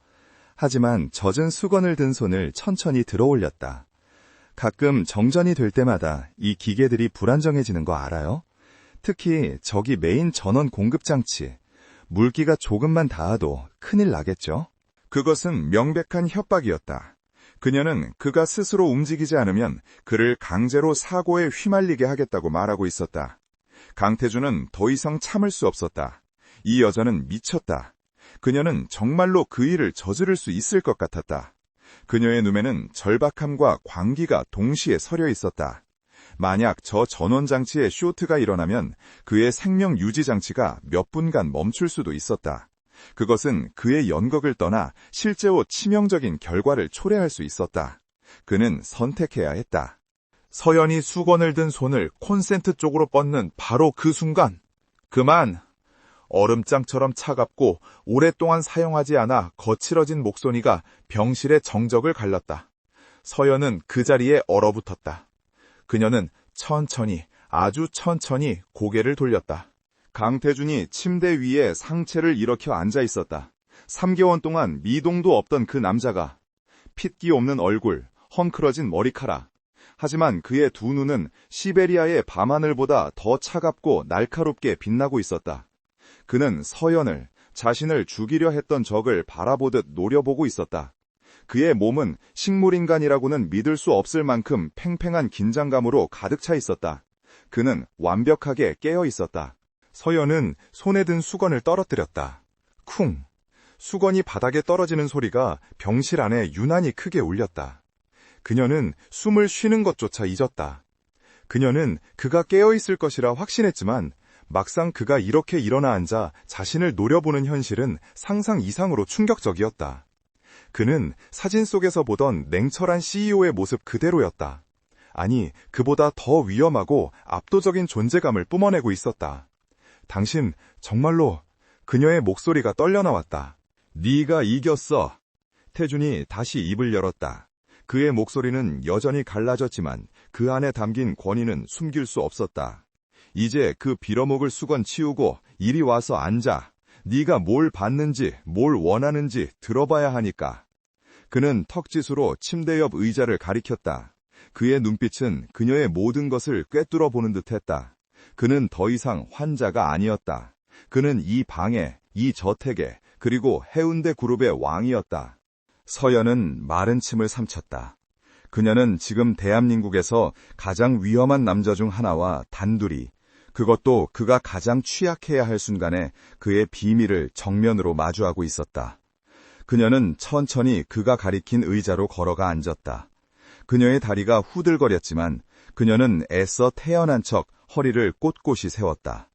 하지만 젖은 수건을 든 손을 천천히 들어 올렸다. 가끔 정전이 될 때마다 이 기계들이 불안정해지는 거 알아요? 특히 저기 메인 전원 공급 장치. 물기가 조금만 닿아도 큰일 나겠죠? 그것은 명백한 협박이었다. 그녀는 그가 스스로 움직이지 않으면 그를 강제로 사고에 휘말리게 하겠다고 말하고 있었다. 강태준은 더 이상 참을 수 없었다. 이 여자는 미쳤다. 그녀는 정말로 그 일을 저지를 수 있을 것 같았다. 그녀의 눈에는 절박함과 광기가 동시에 서려 있었다. 만약 저 전원장치에 쇼트가 일어나면 그의 생명 유지 장치가 몇 분간 멈출 수도 있었다. 그것은 그의 연극을 떠나 실제로 치명적인 결과를 초래할 수 있었다. 그는 선택해야 했다. 서연이 수건을 든 손을 콘센트 쪽으로 뻗는 바로 그 순간, 그만! 얼음장처럼 차갑고 오랫동안 사용하지 않아 거칠어진 목소리가 병실의 정적을 갈랐다. 서연은 그 자리에 얼어붙었다. 그녀는 천천히, 아주 천천히 고개를 돌렸다. 강태준이 침대 위에 상체를 일으켜 앉아 있었다. 3개월 동안 미동도 없던 그 남자가 핏기 없는 얼굴, 헝클어진 머리카락. 하지만 그의 두 눈은 시베리아의 밤하늘보다 더 차갑고 날카롭게 빛나고 있었다. 그는 서연을, 자신을 죽이려 했던 적을 바라보듯 노려보고 있었다. 그의 몸은 식물인간이라고는 믿을 수 없을 만큼 팽팽한 긴장감으로 가득 차 있었다. 그는 완벽하게 깨어 있었다. 서연은 손에 든 수건을 떨어뜨렸다. 쿵! 수건이 바닥에 떨어지는 소리가 병실 안에 유난히 크게 울렸다. 그녀는 숨을 쉬는 것조차 잊었다. 그녀는 그가 깨어있을 것이라 확신했지만 막상 그가 이렇게 일어나 앉아 자신을 노려보는 현실은 상상 이상으로 충격적이었다. 그는 사진 속에서 보던 냉철한 CEO의 모습 그대로였다. 아니, 그보다 더 위험하고 압도적인 존재감을 뿜어내고 있었다. 당신, 정말로... 그녀의 목소리가 떨려 나왔다. 네가 이겼어. 태준이 다시 입을 열었다. 그의 목소리는 여전히 갈라졌지만 그 안에 담긴 권위는 숨길 수 없었다. 이제 그 빌어먹을 수건 치우고 이리 와서 앉아. 네가 뭘 받는지, 뭘 원하는지 들어봐야 하니까. 그는 턱짓으로 침대 옆 의자를 가리켰다. 그의 눈빛은 그녀의 모든 것을 꿰뚫어 보는 듯했다. 그는 더 이상 환자가 아니었다. 그는 이 방에, 이 저택에, 그리고 해운대 그룹의 왕이었다. 서연은 마른 침을 삼켰다. 그녀는 지금 대한민국에서 가장 위험한 남자 중 하나와 단둘이, 그것도 그가 가장 취약해야 할 순간에 그의 비밀을 정면으로 마주하고 있었다. 그녀는 천천히 그가 가리킨 의자로 걸어가 앉았다. 그녀의 다리가 후들거렸지만 그녀는 애써 태연한 척 허리를 꼿꼿이 세웠다.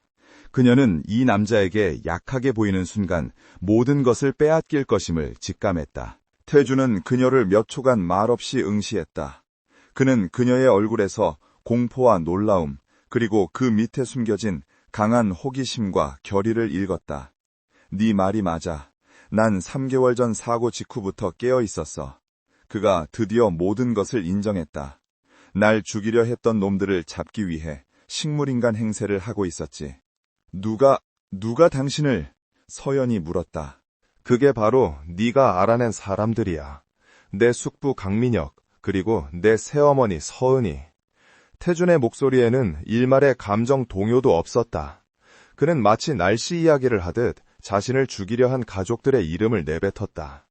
그녀는 이 남자에게 약하게 보이는 순간 모든 것을 빼앗길 것임을 직감했다. 태주는 그녀를 몇 초간 말없이 응시했다. 그는 그녀의 얼굴에서 공포와 놀라움, 그리고 그 밑에 숨겨진 강한 호기심과 결의를 읽었다. 네 말이 맞아. 난 3개월 전 사고 직후부터 깨어 있었어. 그가 드디어 모든 것을 인정했다. 날 죽이려 했던 놈들을 잡기 위해 식물인간 행세를 하고 있었지. 누가 당신을? 서연이 물었다. 그게 바로 네가 알아낸 사람들이야. 내 숙부 강민혁, 그리고 내 새어머니 서은이. 태준의 목소리에는 일말의 감정 동요도 없었다. 그는 마치 날씨 이야기를 하듯 자신을 죽이려 한 가족들의 이름을 내뱉었다.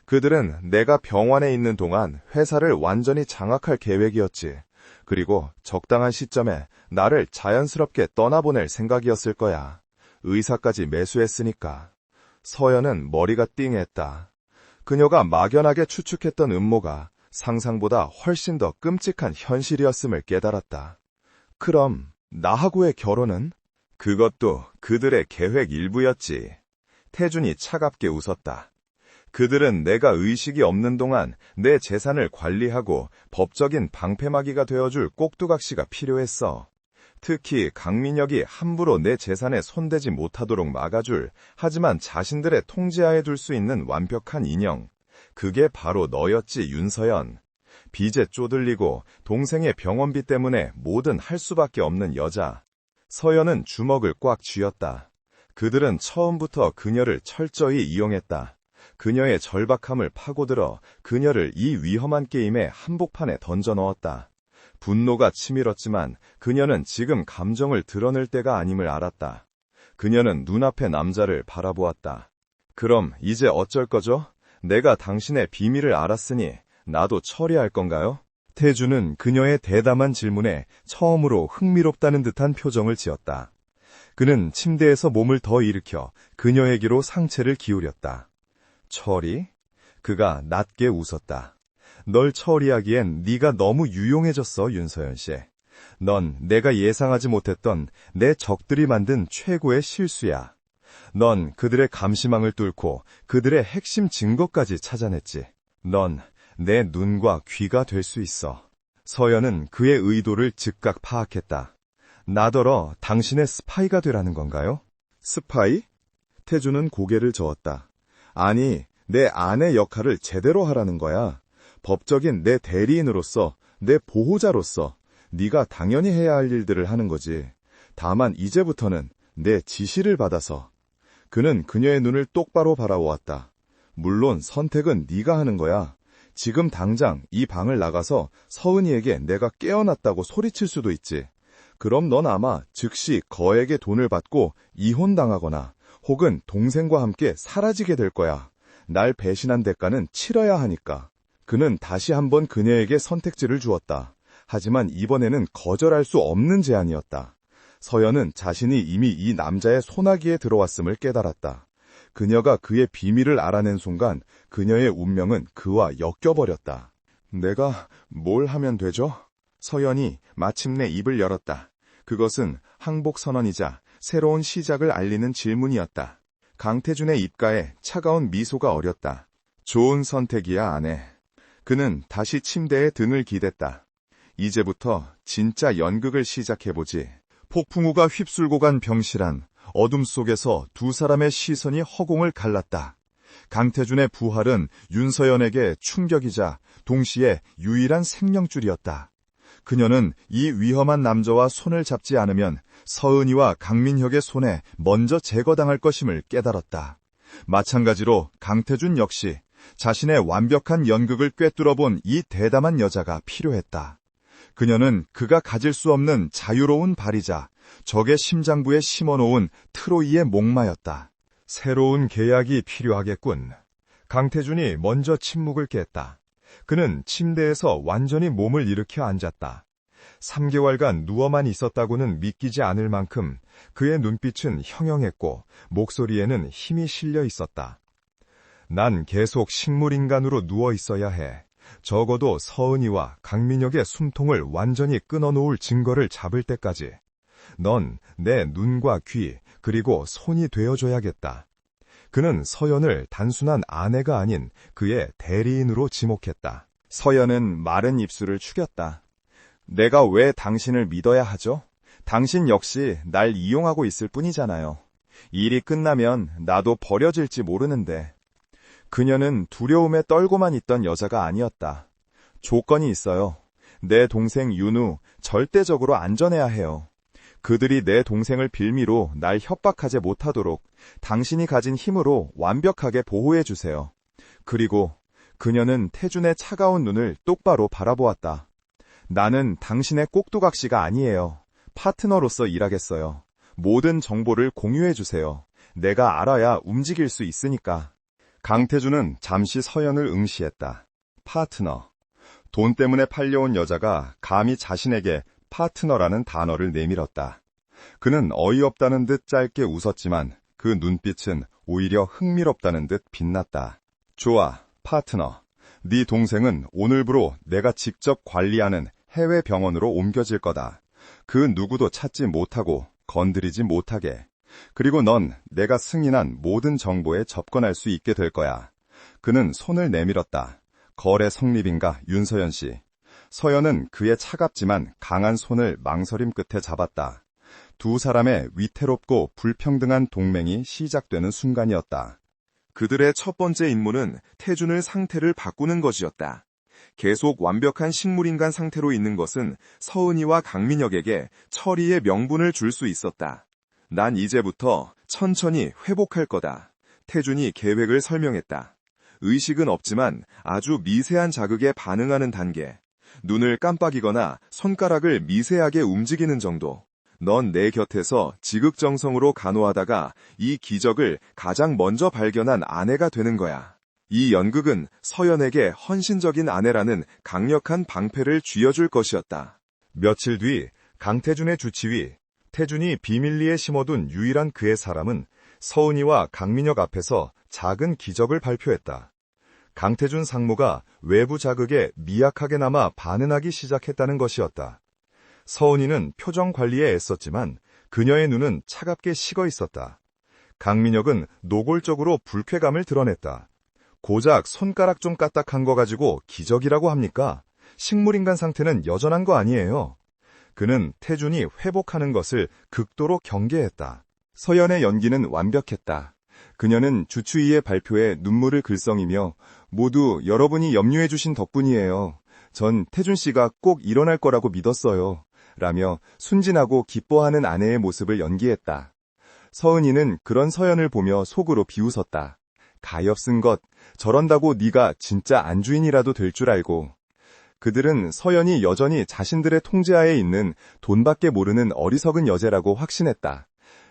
그들은 내가 병원에 있는 동안 회사를 완전히 장악할 계획이었지. 그리고 적당한 시점에 나를 자연스럽게 떠나보낼 생각이었을 거야. 의사까지 매수했으니까. 서연은 머리가 띵했다. 그녀가 막연하게 추측했던 음모가 상상보다 훨씬 더 끔찍한 현실이었음을 깨달았다. 그럼 나하고의 결혼은? 그것도 그들의 계획 일부였지. 태준이 차갑게 웃었다. 그들은 내가 의식이 없는 동안 내 재산을 관리하고 법적인 방패막이가 되어줄 꼭두각시가 필요했어. 특히 강민혁이 함부로 내 재산에 손대지 못하도록 막아줄, 하지만 자신들의 통제하에 둘 수 있는 완벽한 인형. 그게 바로 너였지, 윤서연. 빚에 쪼들리고 동생의 병원비 때문에 뭐든 할 수밖에 없는 여자. 서연은 주먹을 꽉 쥐었다. 그들은 처음부터 그녀를 철저히 이용했다. 그녀의 절박함을 파고들어 그녀를 이 위험한 게임의 한복판에 던져 넣었다. 분노가 치밀었지만 그녀는 지금 감정을 드러낼 때가 아님을 알았다. 그녀는 눈앞의 남자를 바라보았다. 그럼 이제 어쩔 거죠? 내가 당신의 비밀을 알았으니 나도 처리할 건가요? 태주는 그녀의 대담한 질문에 처음으로 흥미롭다는 듯한 표정을 지었다. 그는 침대에서 몸을 더 일으켜 그녀에게로 상체를 기울였다. 처리? 그가 낮게 웃었다. 널 처리하기엔 네가 너무 유용해졌어, 윤서연 씨. 넌 내가 예상하지 못했던 내 적들이 만든 최고의 실수야. 넌 그들의 감시망을 뚫고 그들의 핵심 증거까지 찾아냈지. 넌 내 눈과 귀가 될 수 있어. 서연은 그의 의도를 즉각 파악했다. 나더러 당신의 스파이가 되라는 건가요? 스파이? 태주는 고개를 저었다. 아니, 내 아내 역할을 제대로 하라는 거야. 법적인 내 대리인으로서, 내 보호자로서 네가 당연히 해야 할 일들을 하는 거지. 다만 이제부터는 내 지시를 받아서. 그는 그녀의 눈을 똑바로 바라보았다. 물론 선택은 네가 하는 거야. 지금 당장 이 방을 나가서 서은이에게 내가 깨어났다고 소리칠 수도 있지. 그럼 넌 아마 즉시 거액의 돈을 받고 이혼당하거나 혹은 동생과 함께 사라지게 될 거야. 날 배신한 대가는 치러야 하니까. 그는 다시 한번 그녀에게 선택지를 주었다. 하지만 이번에는 거절할 수 없는 제안이었다. 서연은 자신이 이미 이 남자의 소나기에 들어왔음을 깨달았다. 그녀가 그의 비밀을 알아낸 순간 그녀의 운명은 그와 엮여버렸다. 내가 뭘 하면 되죠? 서연이 마침내 입을 열었다. 그것은 항복 선언이자 새로운 시작을 알리는 질문이었다. 강태준의 입가에 차가운 미소가 어렸다. 좋은 선택이야, 아내. 그는 다시 침대에 등을 기댔다. 이제부터 진짜 연극을 시작해보지. 폭풍우가 휩쓸고 간 병실안, 어둠 속에서 두 사람의 시선이 허공을 갈랐다. 강태준의 부활은 윤서연에게 충격이자 동시에 유일한 생명줄이었다. 그녀는 이 위험한 남자와 손을 잡지 않으면 서은이와 강민혁의 손에 먼저 제거당할 것임을 깨달았다. 마찬가지로 강태준 역시 자신의 완벽한 연극을 꿰뚫어본 이 대담한 여자가 필요했다. 그녀는 그가 가질 수 없는 자유로운 발이자 적의 심장부에 심어놓은 트로이의 목마였다. 새로운 계약이 필요하겠군. 강태준이 먼저 침묵을 깼다. 그는 침대에서 완전히 몸을 일으켜 앉았다. 3개월간 누워만 있었다고는 믿기지 않을 만큼 그의 눈빛은 형형했고 목소리에는 힘이 실려 있었다. 난 계속 식물인간으로 누워 있어야 해. 적어도 서은이와 강민혁의 숨통을 완전히 끊어놓을 증거를 잡을 때까지. 넌 내 눈과 귀 그리고 손이 되어줘야겠다. 그는 서연을 단순한 아내가 아닌 그의 대리인으로 지목했다. 서연은 마른 입술을 축였다. 내가 왜 당신을 믿어야 하죠? 당신 역시 날 이용하고 있을 뿐이잖아요. 일이 끝나면 나도 버려질지 모르는데. 그녀는 두려움에 떨고만 있던 여자가 아니었다. 조건이 있어요. 내 동생 윤우 절대적으로 안전해야 해요. 그들이 내 동생을 빌미로 날 협박하지 못하도록 당신이 가진 힘으로 완벽하게 보호해 주세요. 그리고 그녀는 태준의 차가운 눈을 똑바로 바라보았다. 나는 당신의 꼭두각시가 아니에요. 파트너로서 일하겠어요. 모든 정보를 공유해 주세요. 내가 알아야 움직일 수 있으니까. 강태준은 잠시 서연을 응시했다. 파트너. 돈 때문에 팔려온 여자가 감히 자신에게 파트너라는 단어를 내밀었다. 그는 어이없다는 듯 짧게 웃었지만 그 눈빛은 오히려 흥미롭다는 듯 빛났다. 좋아, 파트너. 네 동생은 오늘부로 내가 직접 관리하는 해외 병원으로 옮겨질 거다. 그 누구도 찾지 못하고 건드리지 못하게. 그리고 넌 내가 승인한 모든 정보에 접근할 수 있게 될 거야. 그는 손을 내밀었다. 거래 성립인가, 윤서연 씨. 서연은 그의 차갑지만 강한 손을 망설임 끝에 잡았다. 두 사람의 위태롭고 불평등한 동맹이 시작되는 순간이었다. 그들의 첫 번째 임무는 태준의 상태를 바꾸는 것이었다. 계속 완벽한 식물인간 상태로 있는 것은 서은이와 강민혁에게 처리의 명분을 줄 수 있었다. 난 이제부터 천천히 회복할 거다. 태준이 계획을 설명했다. 의식은 없지만 아주 미세한 자극에 반응하는 단계. 눈을 깜빡이거나 손가락을 미세하게 움직이는 정도. 넌 내 곁에서 지극정성으로 간호하다가 이 기적을 가장 먼저 발견한 아내가 되는 거야. 이 연극은 서연에게 헌신적인 아내라는 강력한 방패를 쥐어줄 것이었다. 며칠 뒤 강태준의 주치위, 태준이 비밀리에 심어둔 유일한 그의 사람은 서은이와 강민혁 앞에서 작은 기적을 발표했다. 강태준 상무가 외부 자극에 미약하게나마 반응하기 시작했다는 것이었다. 서은이는 표정 관리에 애썼지만 그녀의 눈은 차갑게 식어 있었다. 강민혁은 노골적으로 불쾌감을 드러냈다. 고작 손가락 좀 까딱한 거 가지고 기적이라고 합니까? 식물인간 상태는 여전한 거 아니에요. 그는 태준이 회복하는 것을 극도로 경계했다. 서연의 연기는 완벽했다. 그녀는 주추위의 발표에 눈물을 글썽이며 모두 여러분이 염려해 주신 덕분이에요. 전 태준 씨가 꼭 일어날 거라고 믿었어요. 라며 순진하고 기뻐하는 아내의 모습을 연기했다. 서은이는 그런 서연을 보며 속으로 비웃었다. 가엾은 것, 저런다고 네가 진짜 안주인이라도 될 줄 알고. 그들은 서연이 여전히 자신들의 통제하에 있는 돈밖에 모르는 어리석은 여제라고 확신했다.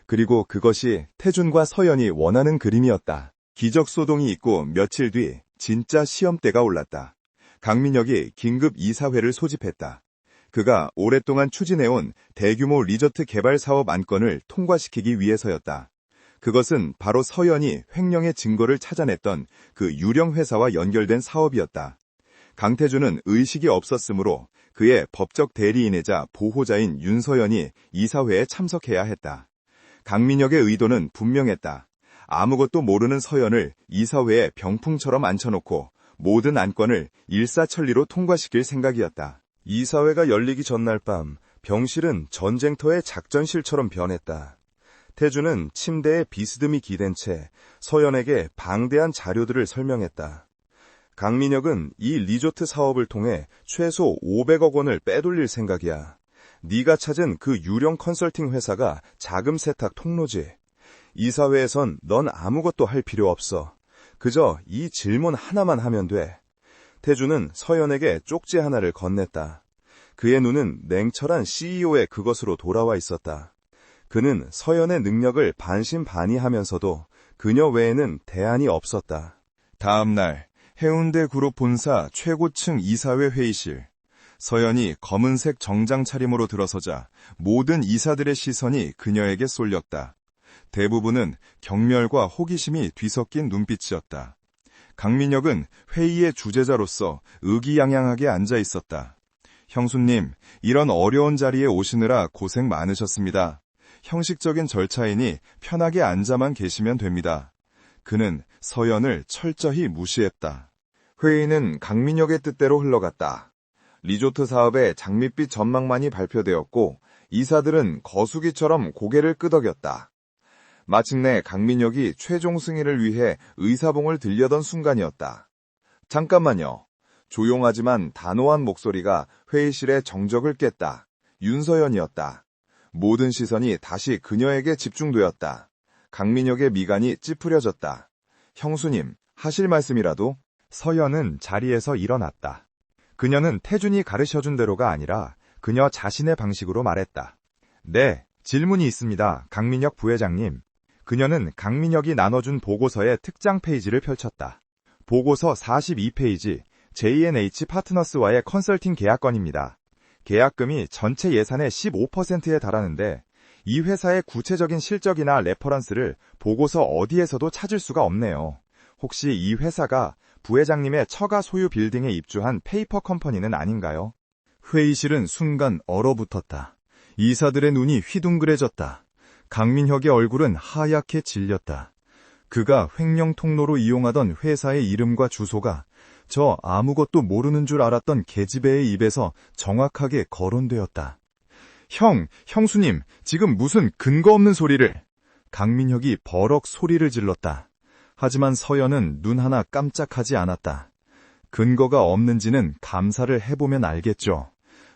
그리고 그것이 태준과 서연이 원하는 그림이었다. 기적소동이 있고 며칠 뒤 진짜 시험대가 올랐다. 강민혁이 긴급 이사회를 소집했다. 그가 오랫동안 추진해온 대규모 리조트 개발 사업 안건을 통과시키기 위해서였다. 그것은 바로 서연이 횡령의 증거를 찾아냈던 그 유령 회사와 연결된 사업이었다. 강태준은 의식이 없었으므로 그의 법적 대리인이자 보호자인 윤서연이 이사회에 참석해야 했다. 강민혁의 의도는 분명했다. 아무것도 모르는 서연을 이사회에 병풍처럼 앉혀놓고 모든 안건을 일사천리로 통과시킬 생각이었다. 이사회가 열리기 전날 밤 병실은 전쟁터의 작전실처럼 변했다. 태준은 침대에 비스듬히 기댄 채 서연에게 방대한 자료들을 설명했다. 강민혁은 이 리조트 사업을 통해 최소 500억 원을 빼돌릴 생각이야. 네가 찾은 그 유령 컨설팅 회사가 자금 세탁 통로지. 이사회에선 넌 아무것도 할 필요 없어. 그저 이 질문 하나만 하면 돼. 태준은 서연에게 쪽지 하나를 건넸다. 그의 눈은 냉철한 CEO의 그것으로 돌아와 있었다. 그는 서연의 능력을 반신반의하면서도 그녀 외에는 대안이 없었다. 다음 날 해운대 그룹 본사 최고층 이사회 회의실. 서연이 검은색 정장 차림으로 들어서자 모든 이사들의 시선이 그녀에게 쏠렸다. 대부분은 경멸과 호기심이 뒤섞인 눈빛이었다. 강민혁은 회의의 주재자로서 의기양양하게 앉아 있었다. 형수님, 이런 어려운 자리에 오시느라 고생 많으셨습니다. 형식적인 절차이니 편하게 앉아만 계시면 됩니다. 그는 서연을 철저히 무시했다. 회의는 강민혁의 뜻대로 흘러갔다. 리조트 사업의 장밋빛 전망만이 발표되었고 이사들은 거수기처럼 고개를 끄덕였다. 마침내 강민혁이 최종 승인을 위해 의사봉을 들려던 순간이었다. 잠깐만요. 조용하지만 단호한 목소리가 회의실의 정적을 깼다. 윤서연이었다. 모든 시선이 다시 그녀에게 집중되었다. 강민혁의 미간이 찌푸려졌다. 형수님, 하실 말씀이라도? 서연은 자리에서 일어났다. 그녀는 태준이 가르쳐준 대로가 아니라 그녀 자신의 방식으로 말했다. 네, 질문이 있습니다, 강민혁 부회장님. 그녀는 강민혁이 나눠준 보고서의 특장 페이지를 펼쳤다. 보고서 42페이지, J&H 파트너스와의 컨설팅 계약건입니다. 계약금이 전체 예산의 15%에 달하는데 이 회사의 구체적인 실적이나 레퍼런스를 보고서 어디에서도 찾을 수가 없네요. 혹시 이 회사가 부회장님의 처가 소유 빌딩에 입주한 페이퍼 컴퍼니는 아닌가요? 회의실은 순간 얼어붙었다. 이사들의 눈이 휘둥그레졌다. 강민혁의 얼굴은 하얗게 질렸다. 그가 횡령 통로로 이용하던 회사의 이름과 주소가 저 아무것도 모르는 줄 알았던 계집애의 입에서 정확하게 거론되었다. 형수님, 지금 무슨 근거 없는 소리를... 강민혁이 버럭 소리를 질렀다. 하지만 서연은 눈 하나 깜짝하지 않았다. 근거가 없는지는 감사를 해보면 알겠죠.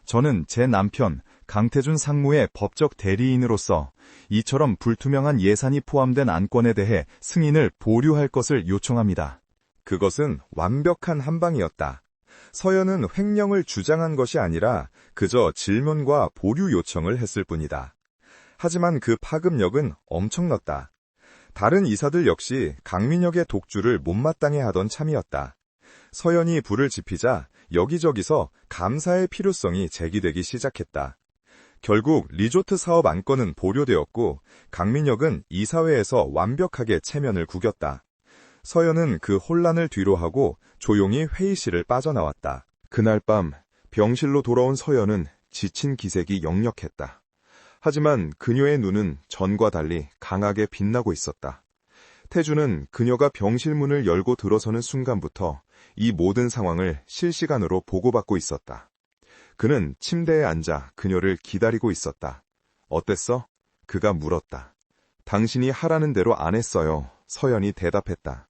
저는 제 남편 강태준 상무의 법적 대리인으로서 이처럼 불투명한 예산이 포함된 안건에 대해 승인을 보류할 것을 요청합니다. 그것은 완벽한 한방이었다. 서연은 횡령을 주장한 것이 아니라 그저 질문과 보류 요청을 했을 뿐이다. 하지만 그 파급력은 엄청났다. 다른 이사들 역시 강민혁의 독주를 못마땅해 하던 참이었다. 서연이 불을 지피자 여기저기서 감사의 필요성이 제기되기 시작했다. 결국 리조트 사업 안건은 보류되었고 강민혁은 이사회에서 완벽하게 체면을 구겼다. 서연은 그 혼란을 뒤로하고 조용히 회의실을 빠져나왔다. 그날 밤 병실로 돌아온 서연은 지친 기색이 역력했다. 하지만 그녀의 눈은 전과 달리 강하게 빛나고 있었다. 태준은 그녀가 병실 문을 열고 들어서는 순간부터 이 모든 상황을 실시간으로 보고받고 있었다. 그는 침대에 앉아 그녀를 기다리고 있었다. 어땠어? 그가 물었다. 당신이 하라는 대로 안 했어요. 서연이 대답했다.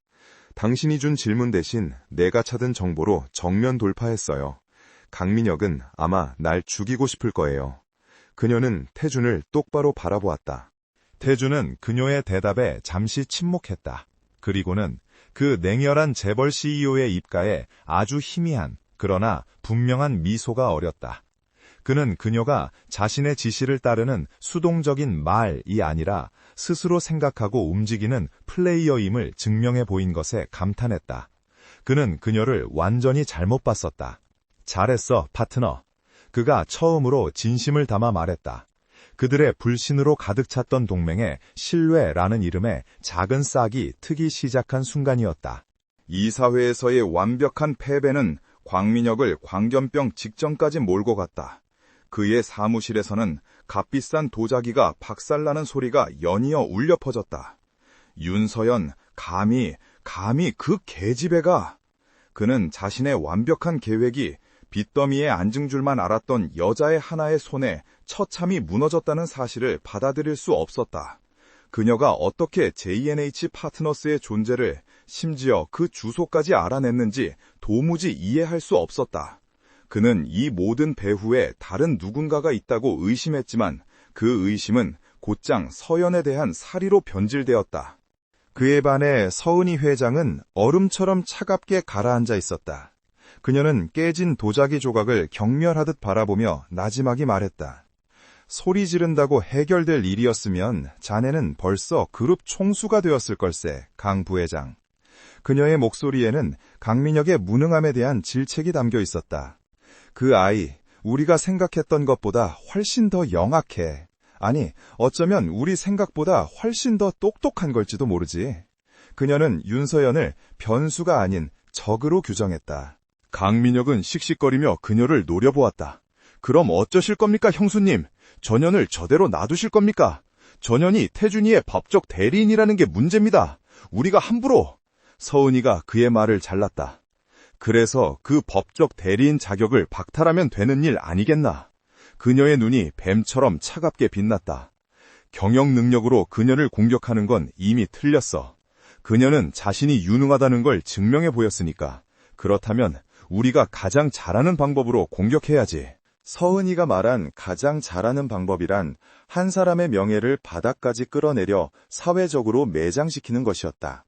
당신이 준 질문 대신 내가 찾은 정보로 정면 돌파했어요. 강민혁은 아마 날 죽이고 싶을 거예요. 그녀는 태준을 똑바로 바라보았다. 태준은 그녀의 대답에 잠시 침묵했다. 그리고는 그 냉혈한 재벌 CEO의 입가에 아주 희미한 그러나 분명한 미소가 어렸다. 그는 그녀가 자신의 지시를 따르는 수동적인 말이 아니라 스스로 생각하고 움직이는 플레이어임을 증명해 보인 것에 감탄했다. 그는 그녀를 완전히 잘못 봤었다. 잘했어, 파트너. 그가 처음으로 진심을 담아 말했다. 그들의 불신으로 가득 찼던 동맹에 신뢰라는 이름의 작은 싹이 트기 시작한 순간이었다. 이사회에서의 완벽한 패배는 광민혁을 광견병 직전까지 몰고 갔다. 그의 사무실에서는 값비싼 도자기가 박살나는 소리가 연이어 울려 퍼졌다. 윤서연, 감히 그 계집애가... 그는 자신의 완벽한 계획이 빚더미에 앉은 줄만 알았던 여자의 하나의 손에 처참히 무너졌다는 사실을 받아들일 수 없었다. 그녀가 어떻게 J&H 파트너스의 존재를 심지어 그 주소까지 알아냈는지 도무지 이해할 수 없었다. 그는 이 모든 배후에 다른 누군가가 있다고 의심했지만 그 의심은 곧장 서연에 대한 사리로 변질되었다. 그에 반해 서은희 회장은 얼음처럼 차갑게 가라앉아 있었다. 그녀는 깨진 도자기 조각을 경멸하듯 바라보며 나지막이 말했다. 소리 지른다고 해결될 일이었으면 자네는 벌써 그룹 총수가 되었을 걸세, 강 부회장. 그녀의 목소리에는 강민혁의 무능함에 대한 질책이 담겨 있었다. 그 아이, 우리가 생각했던 것보다 훨씬 더 영악해. 아니, 어쩌면 우리 생각보다 훨씬 더 똑똑한 걸지도 모르지. 그녀는 윤서연을 변수가 아닌 적으로 규정했다. 강민혁은 씩씩거리며 그녀를 노려보았다. 그럼 어쩌실 겁니까, 형수님? 전현을 저대로 놔두실 겁니까? 전현이 태준이의 법적 대리인이라는 게 문제입니다. 우리가 함부로... 서은이가 그의 말을 잘랐다. 그래서 그 법적 대리인 자격을 박탈하면 되는 일 아니겠나? 그녀의 눈이 뱀처럼 차갑게 빛났다. 경영 능력으로 그녀를 공격하는 건 이미 틀렸어. 그녀는 자신이 유능하다는 걸 증명해 보였으니까. 그렇다면 우리가 가장 잘하는 방법으로 공격해야지. 서은이가 말한 가장 잘하는 방법이란 한 사람의 명예를 바닥까지 끌어내려 사회적으로 매장시키는 것이었다.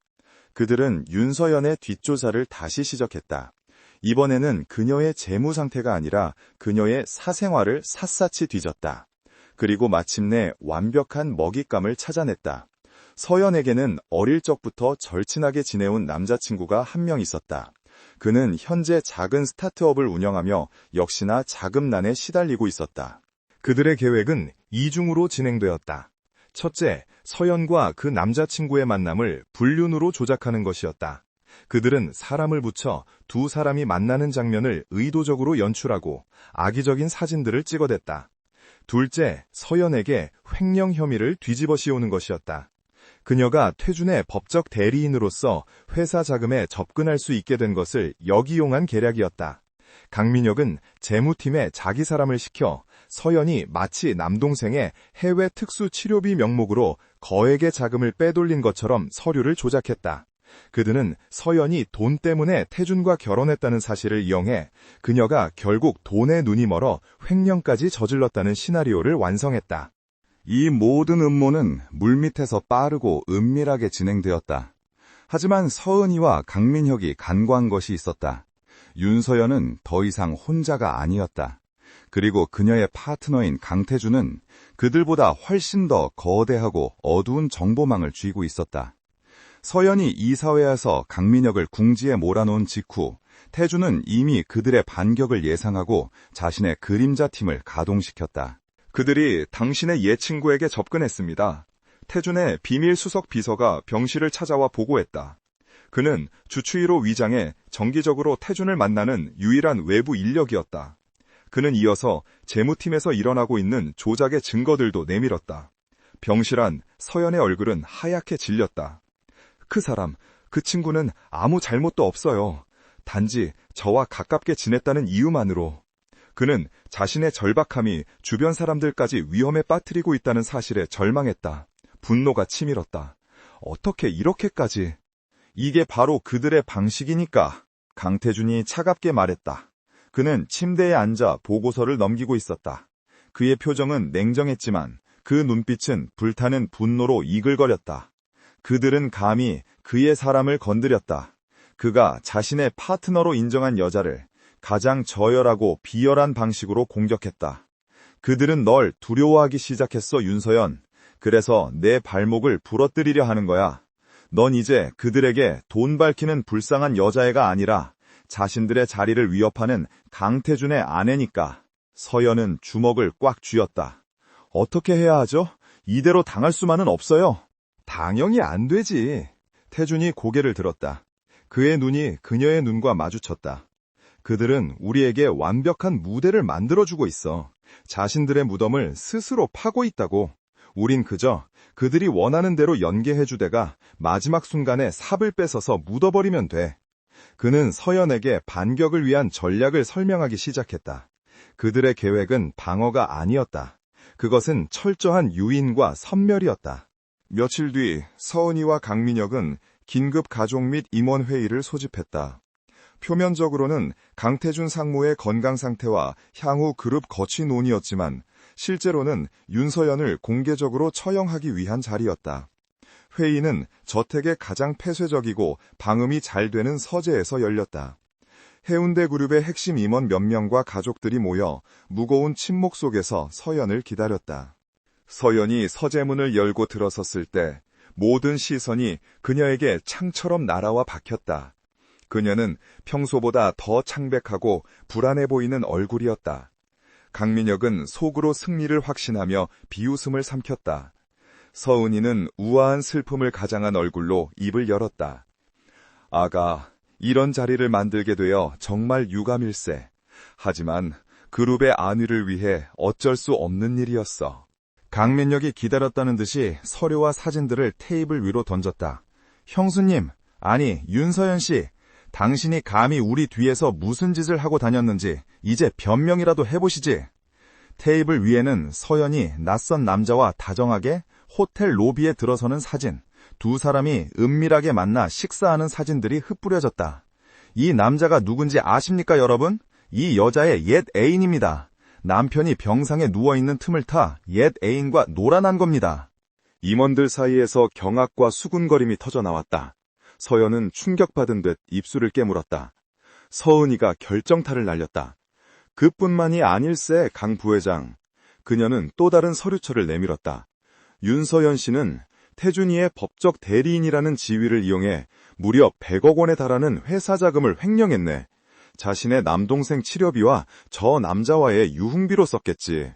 그들은 윤서연의 뒷조사를 다시 시작했다. 이번에는 그녀의 재무 상태가 아니라 그녀의 사생활을 샅샅이 뒤졌다. 그리고 마침내 완벽한 먹잇감을 찾아냈다. 서연에게는 어릴 적부터 절친하게 지내온 남자친구가 한 명 있었다. 그는 현재 작은 스타트업을 운영하며 역시나 자금난에 시달리고 있었다. 그들의 계획은 이중으로 진행되었다. 첫째, 서연과 그 남자친구의 만남을 불륜으로 조작하는 것이었다. 그들은 사람을 붙여 두 사람이 만나는 장면을 의도적으로 연출하고 악의적인 사진들을 찍어댔다. 둘째, 서연에게 횡령 혐의를 뒤집어 씌우는 것이었다. 그녀가 태준의 법적 대리인으로서 회사 자금에 접근할 수 있게 된 것을 역이용한 계략이었다. 강민혁은 재무팀에 자기 사람을 시켜 서연이 마치 남동생의 해외 특수 치료비 명목으로 거액의 자금을 빼돌린 것처럼 서류를 조작했다. 그들은 서연이 돈 때문에 태준과 결혼했다는 사실을 이용해 그녀가 결국 돈에 눈이 멀어 횡령까지 저질렀다는 시나리오를 완성했다. 이 모든 음모는 물밑에서 빠르고 은밀하게 진행되었다. 하지만 서은이와 강민혁이 간과한 것이 있었다. 윤서연은 더 이상 혼자가 아니었다. 그리고 그녀의 파트너인 강태준은 그들보다 훨씬 더 거대하고 어두운 정보망을 쥐고 있었다. 서연이 이사회에서 강민혁을 궁지에 몰아놓은 직후 태준은 이미 그들의 반격을 예상하고 자신의 그림자 팀을 가동시켰다. 그들이 당신의 예친구에게 접근했습니다. 태준의 비밀 수석 비서가 병실을 찾아와 보고했다. 그는 주추위로 위장해 정기적으로 태준을 만나는 유일한 외부 인력이었다. 그는 이어서 재무팀에서 일어나고 있는 조작의 증거들도 내밀었다. 병실 안 서연의 얼굴은 하얗게 질렸다. 그 사람, 그 친구는 아무 잘못도 없어요. 단지 저와 가깝게 지냈다는 이유만으로. 그는 자신의 절박함이 주변 사람들까지 위험에 빠뜨리고 있다는 사실에 절망했다. 분노가 치밀었다. 어떻게 이렇게까지? 이게 바로 그들의 방식이니까. 강태준이 차갑게 말했다. 그는 침대에 앉아 보고서를 넘기고 있었다. 그의 표정은 냉정했지만 그 눈빛은 불타는 분노로 이글거렸다. 그들은 감히 그의 사람을 건드렸다. 그가 자신의 파트너로 인정한 여자를 가장 저열하고 비열한 방식으로 공격했다. 그들은 널 두려워하기 시작했어, 윤서연. 그래서 내 발목을 부러뜨리려 하는 거야. 넌 이제 그들에게 돈 밝히는 불쌍한 여자애가 아니라 자신들의 자리를 위협하는 강태준의 아내니까. 서연은 주먹을 꽉 쥐었다. 어떻게 해야 하죠? 이대로 당할 수만은 없어요. 당연히 안 되지. 태준이 고개를 들었다. 그의 눈이 그녀의 눈과 마주쳤다. 그들은 우리에게 완벽한 무대를 만들어주고 있어. 자신들의 무덤을 스스로 파고 있다고. 우린 그저 그들이 원하는 대로 연계해주다가 마지막 순간에 삽을 뺏어서 묻어버리면 돼. 그는 서연에게 반격을 위한 전략을 설명하기 시작했다. 그들의 계획은 방어가 아니었다. 그것은 철저한 유인과 선멸이었다. 며칠 뒤 서은이와 강민혁은 긴급 가족 및 임원 회의를 소집했다. 표면적으로는 강태준 상무의 건강 상태와 향후 그룹 거취 논의였지만 실제로는 윤서연을 공개적으로 처형하기 위한 자리였다. 회의는 저택의 가장 폐쇄적이고 방음이 잘 되는 서재에서 열렸다. 해운대 그룹의 핵심 임원 몇 명과 가족들이 모여 무거운 침묵 속에서 서연을 기다렸다. 서연이 서재문을 열고 들어섰을 때 모든 시선이 그녀에게 창처럼 날아와 박혔다. 그녀는 평소보다 더 창백하고 불안해 보이는 얼굴이었다. 강민혁은 속으로 승리를 확신하며 비웃음을 삼켰다. 서은이는 우아한 슬픔을 가장한 얼굴로 입을 열었다. 아가, 이런 자리를 만들게 되어 정말 유감일세. 하지만 그룹의 안위를 위해 어쩔 수 없는 일이었어. 강민혁이 기다렸다는 듯이 서류와 사진들을 테이블 위로 던졌다. 형수님, 아니 윤서연 씨, 당신이 감히 우리 뒤에서 무슨 짓을 하고 다녔는지 이제 변명이라도 해보시지. 테이블 위에는 서연이 낯선 남자와 다정하게 호텔 로비에 들어서는 사진, 두 사람이 은밀하게 만나 식사하는 사진들이 흩뿌려졌다. 이 남자가 누군지 아십니까, 여러분? 이 여자의 옛 애인입니다. 남편이 병상에 누워있는 틈을 타 옛 애인과 놀아난 겁니다. 임원들 사이에서 경악과 수군거림이 터져나왔다. 서연은 충격받은 듯 입술을 깨물었다. 서은이가 결정타를 날렸다. 그뿐만이 아닐세, 강 부회장. 그녀는 또 다른 서류처를 내밀었다. 윤서연 씨는 태준이의 법적 대리인이라는 지위를 이용해 무려 100억 원에 달하는 회사 자금을 횡령했네. 자신의 남동생 치료비와 저 남자와의 유흥비로 썼겠지.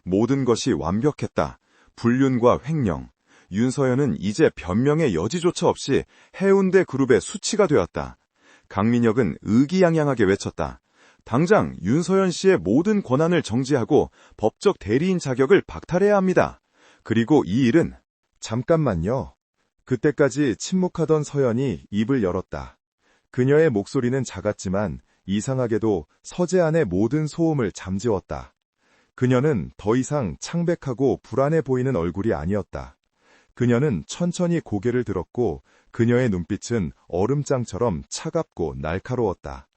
모든 것이 완벽했다. 불륜과 횡령. 윤서연은 이제 변명의 여지조차 없이 해운대 그룹의 수치가 되었다. 강민혁은 의기양양하게 외쳤다. 당장 윤서연 씨의 모든 권한을 정지하고 법적 대리인 자격을 박탈해야 합니다. 그리고 이 일은... 잠깐만요. 그때까지 침묵하던 서연이 입을 열었다. 그녀의 목소리는 작았지만 이상하게도 서재안의 모든 소음을 잠재웠다. 그녀는 더 이상 창백하고 불안해 보이는 얼굴이 아니었다. 그녀는 천천히 고개를 들었고 그녀의 눈빛은 얼음장처럼 차갑고 날카로웠다.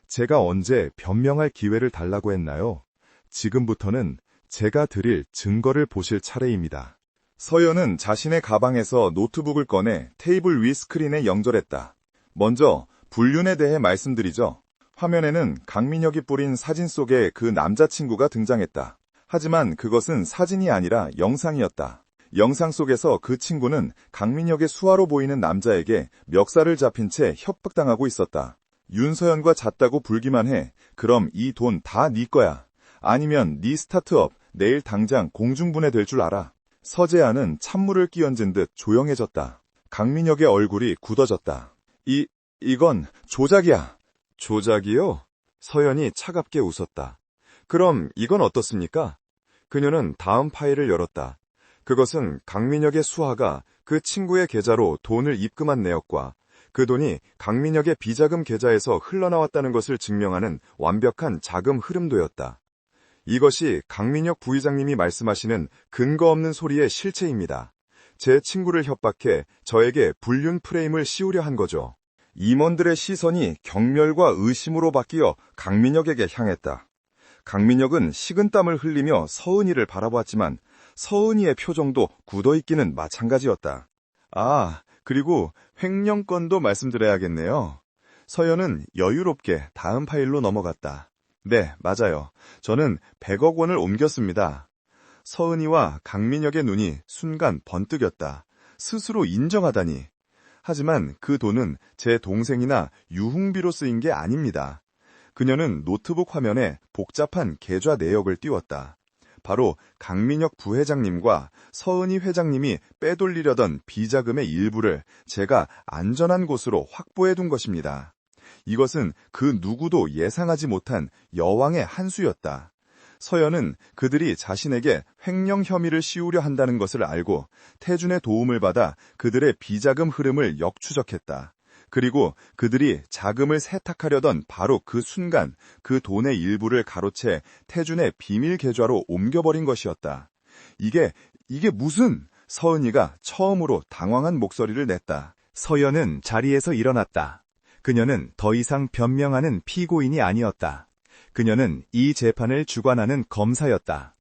제가 언제 변명할 기회를 달라고 했나요? 지금부터는 제가 드릴 증거를 보실 차례입니다. 서연은 자신의 가방에서 노트북을 꺼내 테이블 위 스크린에 연결했다. 먼저 불륜에 대해 말씀드리죠. 화면에는 강민혁이 뿌린 사진 속에 그 남자친구가 등장했다. 하지만 그것은 사진이 아니라 영상이었다. 영상 속에서 그 친구는 강민혁의 수하로 보이는 남자에게 멱살을 잡힌 채 협박당하고 있었다. 윤서연과 잤다고 불기만 해. 그럼 이 돈 다 네 거야. 아니면 네 스타트업 내일 당장 공중분해될 줄 알아. 서재아는 찬물을 끼얹은 듯 조용해졌다. 강민혁의 얼굴이 굳어졌다. 이건 조작이야. 조작이요? 서연이 차갑게 웃었다. 그럼 이건 어떻습니까? 그녀는 다음 파일을 열었다. 그것은 강민혁의 수하가 그 친구의 계좌로 돈을 입금한 내역과 그 돈이 강민혁의 비자금 계좌에서 흘러나왔다는 것을 증명하는 완벽한 자금 흐름도였다. 이것이 강민혁 부의장님이 말씀하시는 근거 없는 소리의 실체입니다. 제 친구를 협박해 저에게 불륜 프레임을 씌우려 한 거죠. 임원들의 시선이 경멸과 의심으로 바뀌어 강민혁에게 향했다. 강민혁은 식은땀을 흘리며 서은이를 바라보았지만 서은이의 표정도 굳어있기는 마찬가지였다. 그리고 횡령건도 말씀드려야겠네요. 서연은 여유롭게 다음 파일로 넘어갔다. 네, 맞아요. 저는 100억 원을 옮겼습니다. 서은이와 강민혁의 눈이 순간 번뜩였다. 스스로 인정하다니. 하지만 그 돈은 제 동생이나 유흥비로 쓰인 게 아닙니다. 그녀는 노트북 화면에 복잡한 계좌 내역을 띄웠다. 바로 강민혁 부회장님과 서은이 회장님이 빼돌리려던 비자금의 일부를 제가 안전한 곳으로 확보해둔 것입니다. 이것은 그 누구도 예상하지 못한 여왕의 한 수였다. 서연은 그들이 자신에게 횡령 혐의를 씌우려 한다는 것을 알고 태준의 도움을 받아 그들의 비자금 흐름을 역추적했다. 그리고 그들이 자금을 세탁하려던 바로 그 순간 그 돈의 일부를 가로채 태준의 비밀 계좌로 옮겨버린 것이었다. 이게 무슨... 서은이가 처음으로 당황한 목소리를 냈다. 서연은 자리에서 일어났다. 그녀는 더 이상 변명하는 피고인이 아니었다. 그녀는 이 재판을 주관하는 검사였다.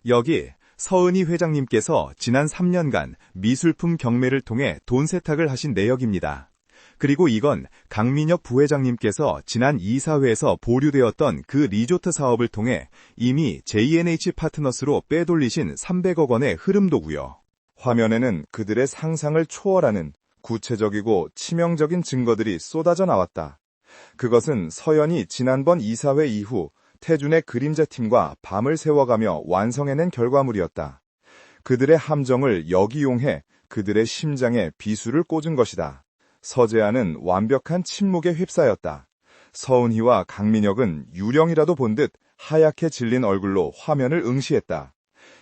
여기 서은이 회장님께서 지난 3년간 미술품 경매를 통해 돈 세탁을 하신 내역입니다. 그리고 이건 강민혁 부회장님께서 지난 이사회에서 보류되었던 그 리조트 사업을 통해 이미 JNH 파트너스로 빼돌리신 300억 원의 흐름도고요. 화면에는 그들의 상상을 초월하는 구체적이고 치명적인 증거들이 쏟아져 나왔다. 그것은 서연이 지난번 이사회 이후 태준의 그림자팀과 밤을 새워가며 완성해낸 결과물이었다. 그들의 함정을 역이용해 그들의 심장에 비수를 꽂은 것이다. 서재아는 완벽한 침묵에 휩싸였다. 서은희와 강민혁은 유령이라도 본 듯 하얗게 질린 얼굴로 화면을 응시했다.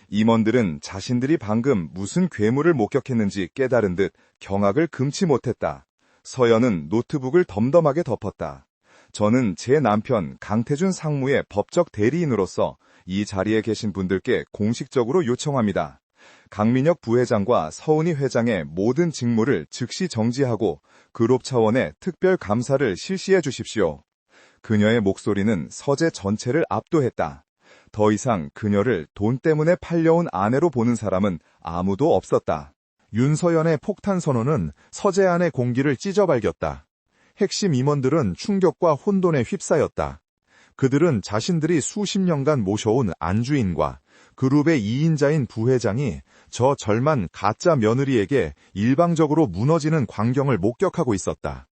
임원들은 자신들이 방금 무슨 괴물을 목격했는지 깨달은 듯 경악을 금치 못했다. 서연은 노트북을 덤덤하게 덮었다. 저는 제 남편 강태준 상무의 법적 대리인으로서 이 자리에 계신 분들께 공식적으로 요청합니다. 강민혁 부회장과 서은희 회장의 모든 직무를 즉시 정지하고 그룹 차원의 특별 감사를 실시해 주십시오. 그녀의 목소리는 서재 전체를 압도했다. 더 이상 그녀를 돈 때문에 팔려온 아내로 보는 사람은 아무도 없었다. 윤서연의 폭탄 선언은 서재 안의 공기를 찢어발겼다. 핵심 임원들은 충격과 혼돈에 휩싸였다. 그들은 자신들이 수십 년간 모셔온 안주인과 그룹의 2인자인 부회장이 저 절만 가짜 며느리에게 일방적으로 무너지는 광경을 목격하고 있었다.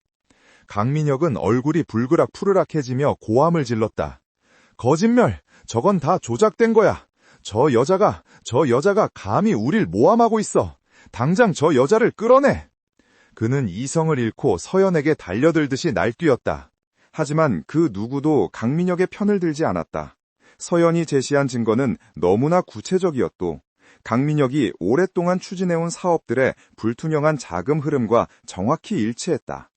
강민혁은 얼굴이 불그락 푸르락해지며 고함을 질렀다. 거짓말! 저건 다 조작된 거야! 저 여자가 감히 우릴 모함하고 있어! 당장 저 여자를 끌어내! 그는 이성을 잃고 서연에게 달려들듯이 날뛰었다. 하지만 그 누구도 강민혁의 편을 들지 않았다. 서연이 제시한 증거는 너무나 구체적이었고 강민혁이 오랫동안 추진해온 사업들의 불투명한 자금 흐름과 정확히 일치했다.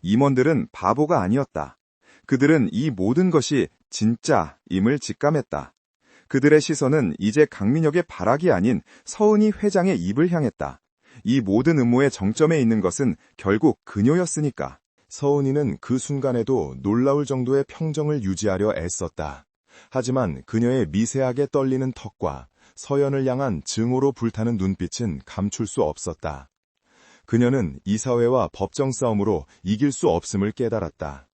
임원들은 바보가 아니었다. 그들은 이 모든 것이 진짜임을 직감했다. 그들의 시선은 이제 강민혁의 발악이 아닌 서은희 회장의 입을 향했다. 이 모든 음모의 정점에 있는 것은 결국 그녀였으니까. 서은희는 그 순간에도 놀라울 정도의 평정을 유지하려 애썼다. 하지만 그녀의 미세하게 떨리는 턱과 서연을 향한 증오로 불타는 눈빛은 감출 수 없었다. 그녀는 이 사회와 법정 싸움으로 이길 수 없음을 깨달았다.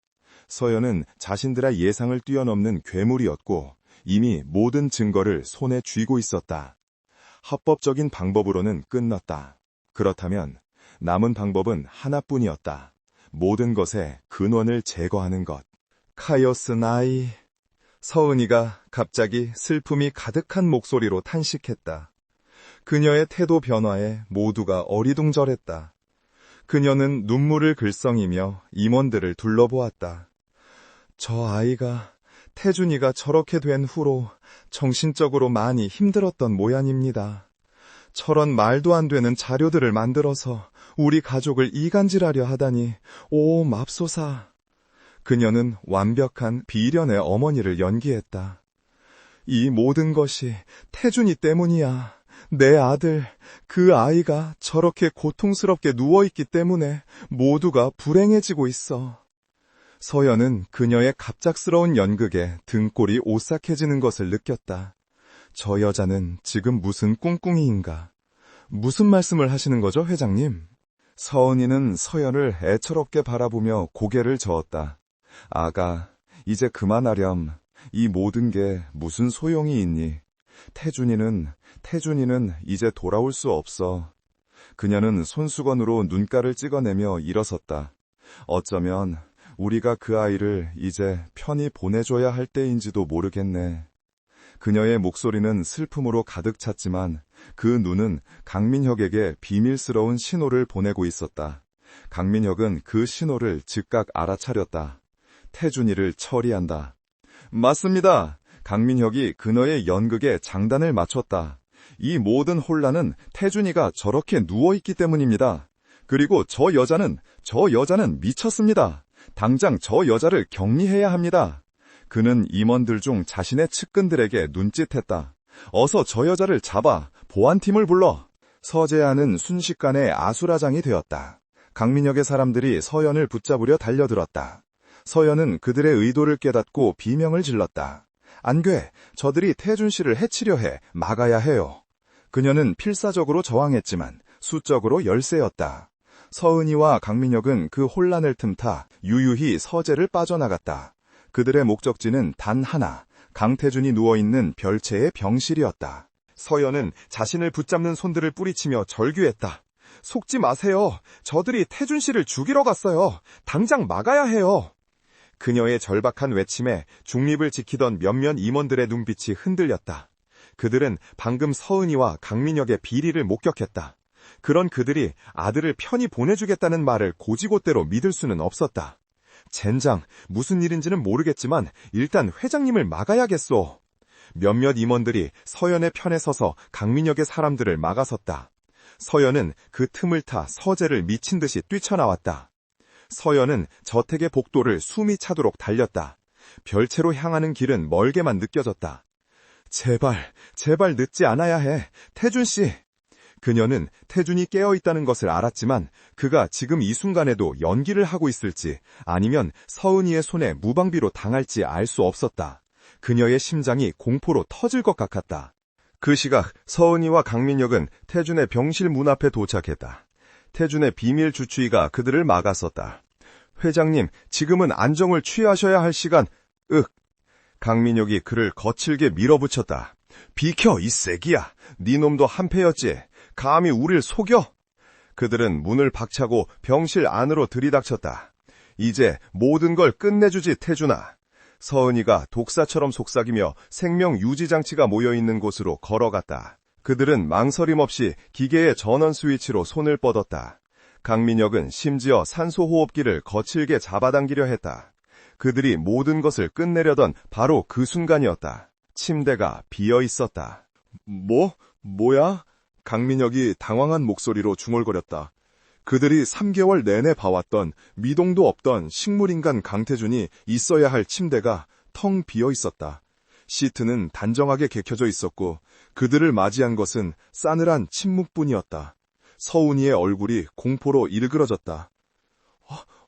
서연은 자신들의 예상을 뛰어넘는 괴물이었고 이미 모든 증거를 손에 쥐고 있었다. 합법적인 방법으로는 끝났다. 그렇다면 남은 방법은 하나뿐이었다. 모든 것의 근원을 제거하는 것. 카이오스 나이. 서은희가 갑자기 슬픔이 가득한 목소리로 탄식했다. 그녀의 태도 변화에 모두가 어리둥절했다. 그녀는 눈물을 글썽이며 임원들을 둘러보았다. 저 아이가, 태준이가 저렇게 된 후로 정신적으로 많이 힘들었던 모양입니다. 저런 말도 안 되는 자료들을 만들어서 우리 가족을 이간질하려 하다니, 오 맙소사. 그녀는 완벽한 비련의 어머니를 연기했다. 이 모든 것이 태준이 때문이야. 내 아들, 그 아이가 저렇게 고통스럽게 누워있기 때문에 모두가 불행해지고 있어. 서연은 그녀의 갑작스러운 연극에 등골이 오싹해지는 것을 느꼈다. 저 여자는 지금 무슨 꿍꿍이인가? 무슨 말씀을 하시는 거죠, 회장님? 서은이는 서연을 애처롭게 바라보며 고개를 저었다. 아가, 이제 그만하렴. 이 모든 게 무슨 소용이 있니? 태준이는 이제 돌아올 수 없어. 그녀는 손수건으로 눈가를 찍어내며 일어섰다. 어쩌면 우리가 그 아이를 이제 편히 보내줘야 할 때인지도 모르겠네. 그녀의 목소리는 슬픔으로 가득 찼지만 그 눈은 강민혁에게 비밀스러운 신호를 보내고 있었다. 강민혁은 그 신호를 즉각 알아차렸다. 태준이를 처리한다. 맞습니다. 강민혁이 그녀의 연극에 장단을 맞췄다. 이 모든 혼란은 태준이가 저렇게 누워있기 때문입니다. 그리고 저 여자는 미쳤습니다. 당장 저 여자를 격리해야 합니다. 그는 임원들 중 자신의 측근들에게 눈짓했다. 어서 저 여자를 잡아 보안팀을 불러. 서재 안은 순식간에 아수라장이 되었다. 강민혁의 사람들이 서연을 붙잡으려 달려들었다. 서연은 그들의 의도를 깨닫고 비명을 질렀다. 안 돼. 저들이 태준 씨를 해치려 해. 막아야 해요. 그녀는 필사적으로 저항했지만 수적으로 열세였다. 서은희와 강민혁은 그 혼란을 틈타 유유히 서재를 빠져나갔다. 그들의 목적지는 단 하나, 강태준이 누워있는 별채의 병실이었다. 서연은 자신을 붙잡는 손들을 뿌리치며 절규했다. 속지 마세요. 저들이 태준 씨를 죽이러 갔어요. 당장 막아야 해요. 그녀의 절박한 외침에 중립을 지키던 몇몇 임원들의 눈빛이 흔들렸다. 그들은 방금 서은희와 강민혁의 비리를 목격했다. 그런 그들이 아들을 편히 보내주겠다는 말을 고지곳대로 믿을 수는 없었다. 젠장, 무슨 일인지는 모르겠지만 일단 회장님을 막아야겠소. 몇몇 임원들이 서연의 편에 서서 강민혁의 사람들을 막아섰다. 서연은 그 틈을 타 서재를 미친 듯이 뛰쳐나왔다. 서연은 저택의 복도를 숨이 차도록 달렸다. 별채로 향하는 길은 멀게만 느껴졌다. 제발 늦지 않아야 해. 태준 씨. 그녀는 태준이 깨어있다는 것을 알았지만 그가 지금 이 순간에도 연기를 하고 있을지 아니면 서은이의 손에 무방비로 당할지 알 수 없었다. 그녀의 심장이 공포로 터질 것 같았다. 그 시각 서은이와 강민혁은 태준의 병실 문 앞에 도착했다. 태준의 비밀 주치의가 그들을 막았었다. 회장님, 지금은 안정을 취하셔야 할 시간. 강민혁이 그를 거칠게 밀어붙였다. 비켜, 이 새끼야. 네 놈도 한패였지. 감히 우릴 속여? 그들은 문을 박차고 병실 안으로 들이닥쳤다. 이제 모든 걸 끝내주지, 태준아. 서은이가 독사처럼 속삭이며 생명 유지 장치가 모여있는 곳으로 걸어갔다. 그들은 망설임 없이 기계의 전원 스위치로 손을 뻗었다. 강민혁은 심지어 산소호흡기를 거칠게 잡아당기려 했다. 그들이 모든 것을 끝내려던 바로 그 순간이었다. 침대가 비어 있었다. 뭐야? 강민혁이 당황한 목소리로 중얼거렸다. 그들이 3개월 내내 봐왔던 미동도 없던 식물인간 강태준이 있어야 할 침대가 텅 비어 있었다. 시트는 단정하게 개켜져 있었고 그들을 맞이한 것은 싸늘한 침묵뿐이었다. 서운이의 얼굴이 공포로 일그러졌다.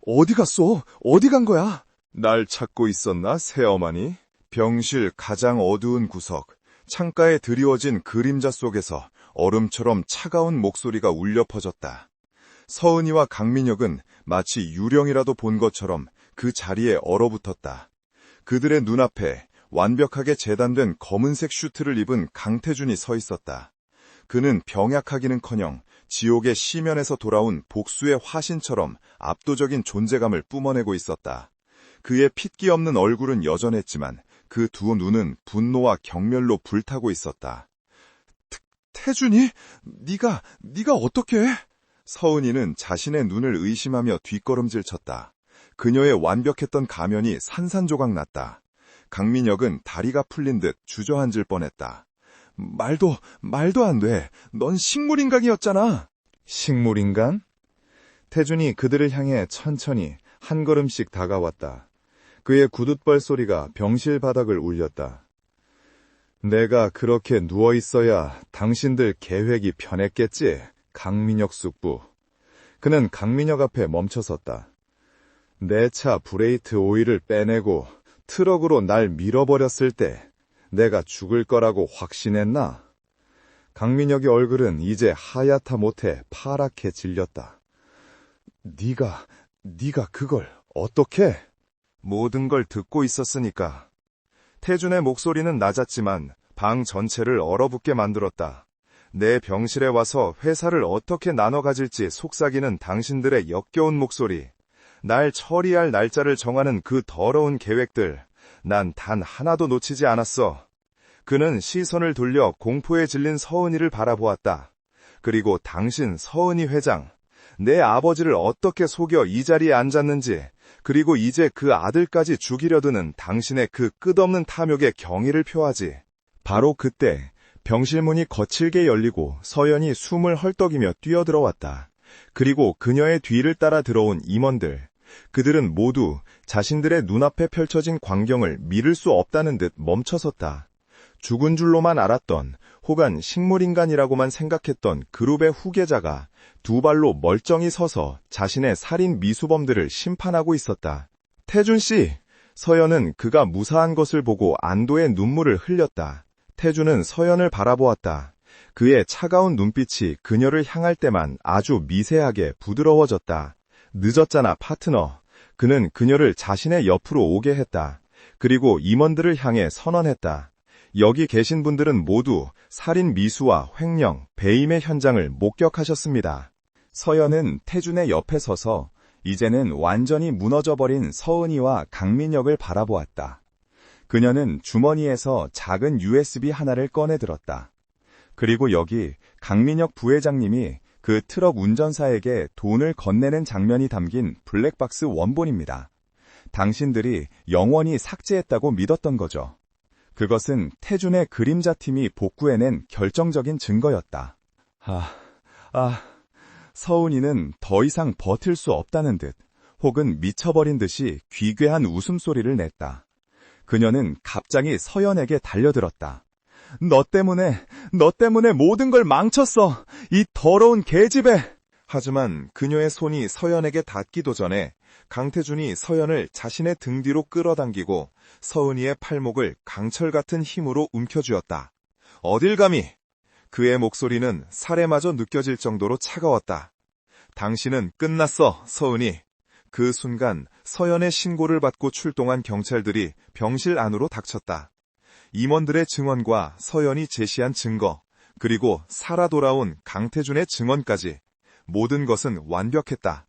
어디 갔어? 어디 간 거야? 날 찾고 있었나, 새어머니? 병실 가장 어두운 구석, 창가에 드리워진 그림자 속에서 얼음처럼 차가운 목소리가 울려 퍼졌다. 서은이와 강민혁은 마치 유령이라도 본 것처럼 그 자리에 얼어붙었다. 그들의 눈앞에 완벽하게 재단된 검은색 슈트를 입은 강태준이 서 있었다. 그는 병약하기는커녕 지옥의 시면에서 돌아온 복수의 화신처럼 압도적인 존재감을 뿜어내고 있었다. 그의 핏기 없는 얼굴은 여전했지만 그 두 눈은 분노와 경멸로 불타고 있었다. 태준이? 네가 어떻게? 서은이는 자신의 눈을 의심하며 뒷걸음질 쳤다. 그녀의 완벽했던 가면이 산산조각 났다. 강민혁은 다리가 풀린 듯 주저앉을 뻔했다. 말도 안 돼. 넌 식물인간이었잖아. 식물인간? 태준이 그들을 향해 천천히 한 걸음씩 다가왔다. 그의 구둣벌 소리가 병실 바닥을 울렸다. 내가 그렇게 누워있어야 당신들 계획이 편했겠지, 강민혁 숙부. 그는 강민혁 앞에 멈춰섰다. 내 차 브레이크 오일을 빼내고 트럭으로 날 밀어버렸을 때 내가 죽을 거라고 확신했나? 강민혁의 얼굴은 이제 하얗다 못해 파랗게 질렸다. 네가 그걸 어떻게? 모든 걸 듣고 있었으니까. 태준의 목소리는 낮았지만 방 전체를 얼어붙게 만들었다. 내 병실에 와서 회사를 어떻게 나눠 가질지 속삭이는 당신들의 역겨운 목소리. 날 처리할 날짜를 정하는 그 더러운 계획들. 난 단 하나도 놓치지 않았어. 그는 시선을 돌려 공포에 질린 서은이를 바라보았다. 그리고 당신 서은이 회장, 내 아버지를 어떻게 속여 이 자리에 앉았는지, 그리고 이제 그 아들까지 죽이려 드는 당신의 그 끝없는 탐욕에 경의를 표하지. 바로 그때 병실 문이 거칠게 열리고 서연이 숨을 헐떡이며 뛰어들어왔다. 그리고 그녀의 뒤를 따라 들어온 임원들. 그들은 모두 자신들의 눈앞에 펼쳐진 광경을 믿을 수 없다는 듯 멈춰섰다. 죽은 줄로만 알았던 혹은 식물인간이라고만 생각했던 그룹의 후계자가 두 발로 멀쩡히 서서 자신의 살인 미수범들을 심판하고 있었다. 태준 씨! 서연은 그가 무사한 것을 보고 안도의 눈물을 흘렸다. 태준은 서연을 바라보았다. 그의 차가운 눈빛이 그녀를 향할 때만 아주 미세하게 부드러워졌다. 늦었잖아, 파트너. 그는 그녀를 자신의 옆으로 오게 했다. 그리고 임원들을 향해 선언했다. 여기 계신 분들은 모두 살인 미수와 횡령, 배임의 현장을 목격하셨습니다. 서연은 태준의 옆에 서서 이제는 완전히 무너져버린 서은이와 강민혁을 바라보았다. 그녀는 주머니에서 작은 USB 하나를 꺼내 들었다. 그리고 여기 강민혁 부회장님이 그 트럭 운전사에게 돈을 건네는 장면이 담긴 블랙박스 원본입니다. 당신들이 영원히 삭제했다고 믿었던 거죠. 그것은 태준의 그림자팀이 복구해낸 결정적인 증거였다. 서은이는 더 이상 버틸 수 없다는 듯 혹은 미쳐버린 듯이 귀괴한 웃음소리를 냈다. 그녀는 갑자기 서연에게 달려들었다. 너 때문에 너 때문에 모든 걸 망쳤어. 이 더러운 계집애. 하지만 그녀의 손이 서연에게 닿기도 전에 강태준이 서연을 자신의 등 뒤로 끌어당기고 서은이의 팔목을 강철 같은 힘으로 움켜쥐었다. 어딜 감히! 그의 목소리는 살에마저 느껴질 정도로 차가웠다. 당신은 끝났어, 서은이. 그 순간 서연의 신고를 받고 출동한 경찰들이 병실 안으로 닥쳤다. 임원들의 증언과 서연이 제시한 증거, 그리고 살아 돌아온 강태준의 증언까지 모든 것은 완벽했다.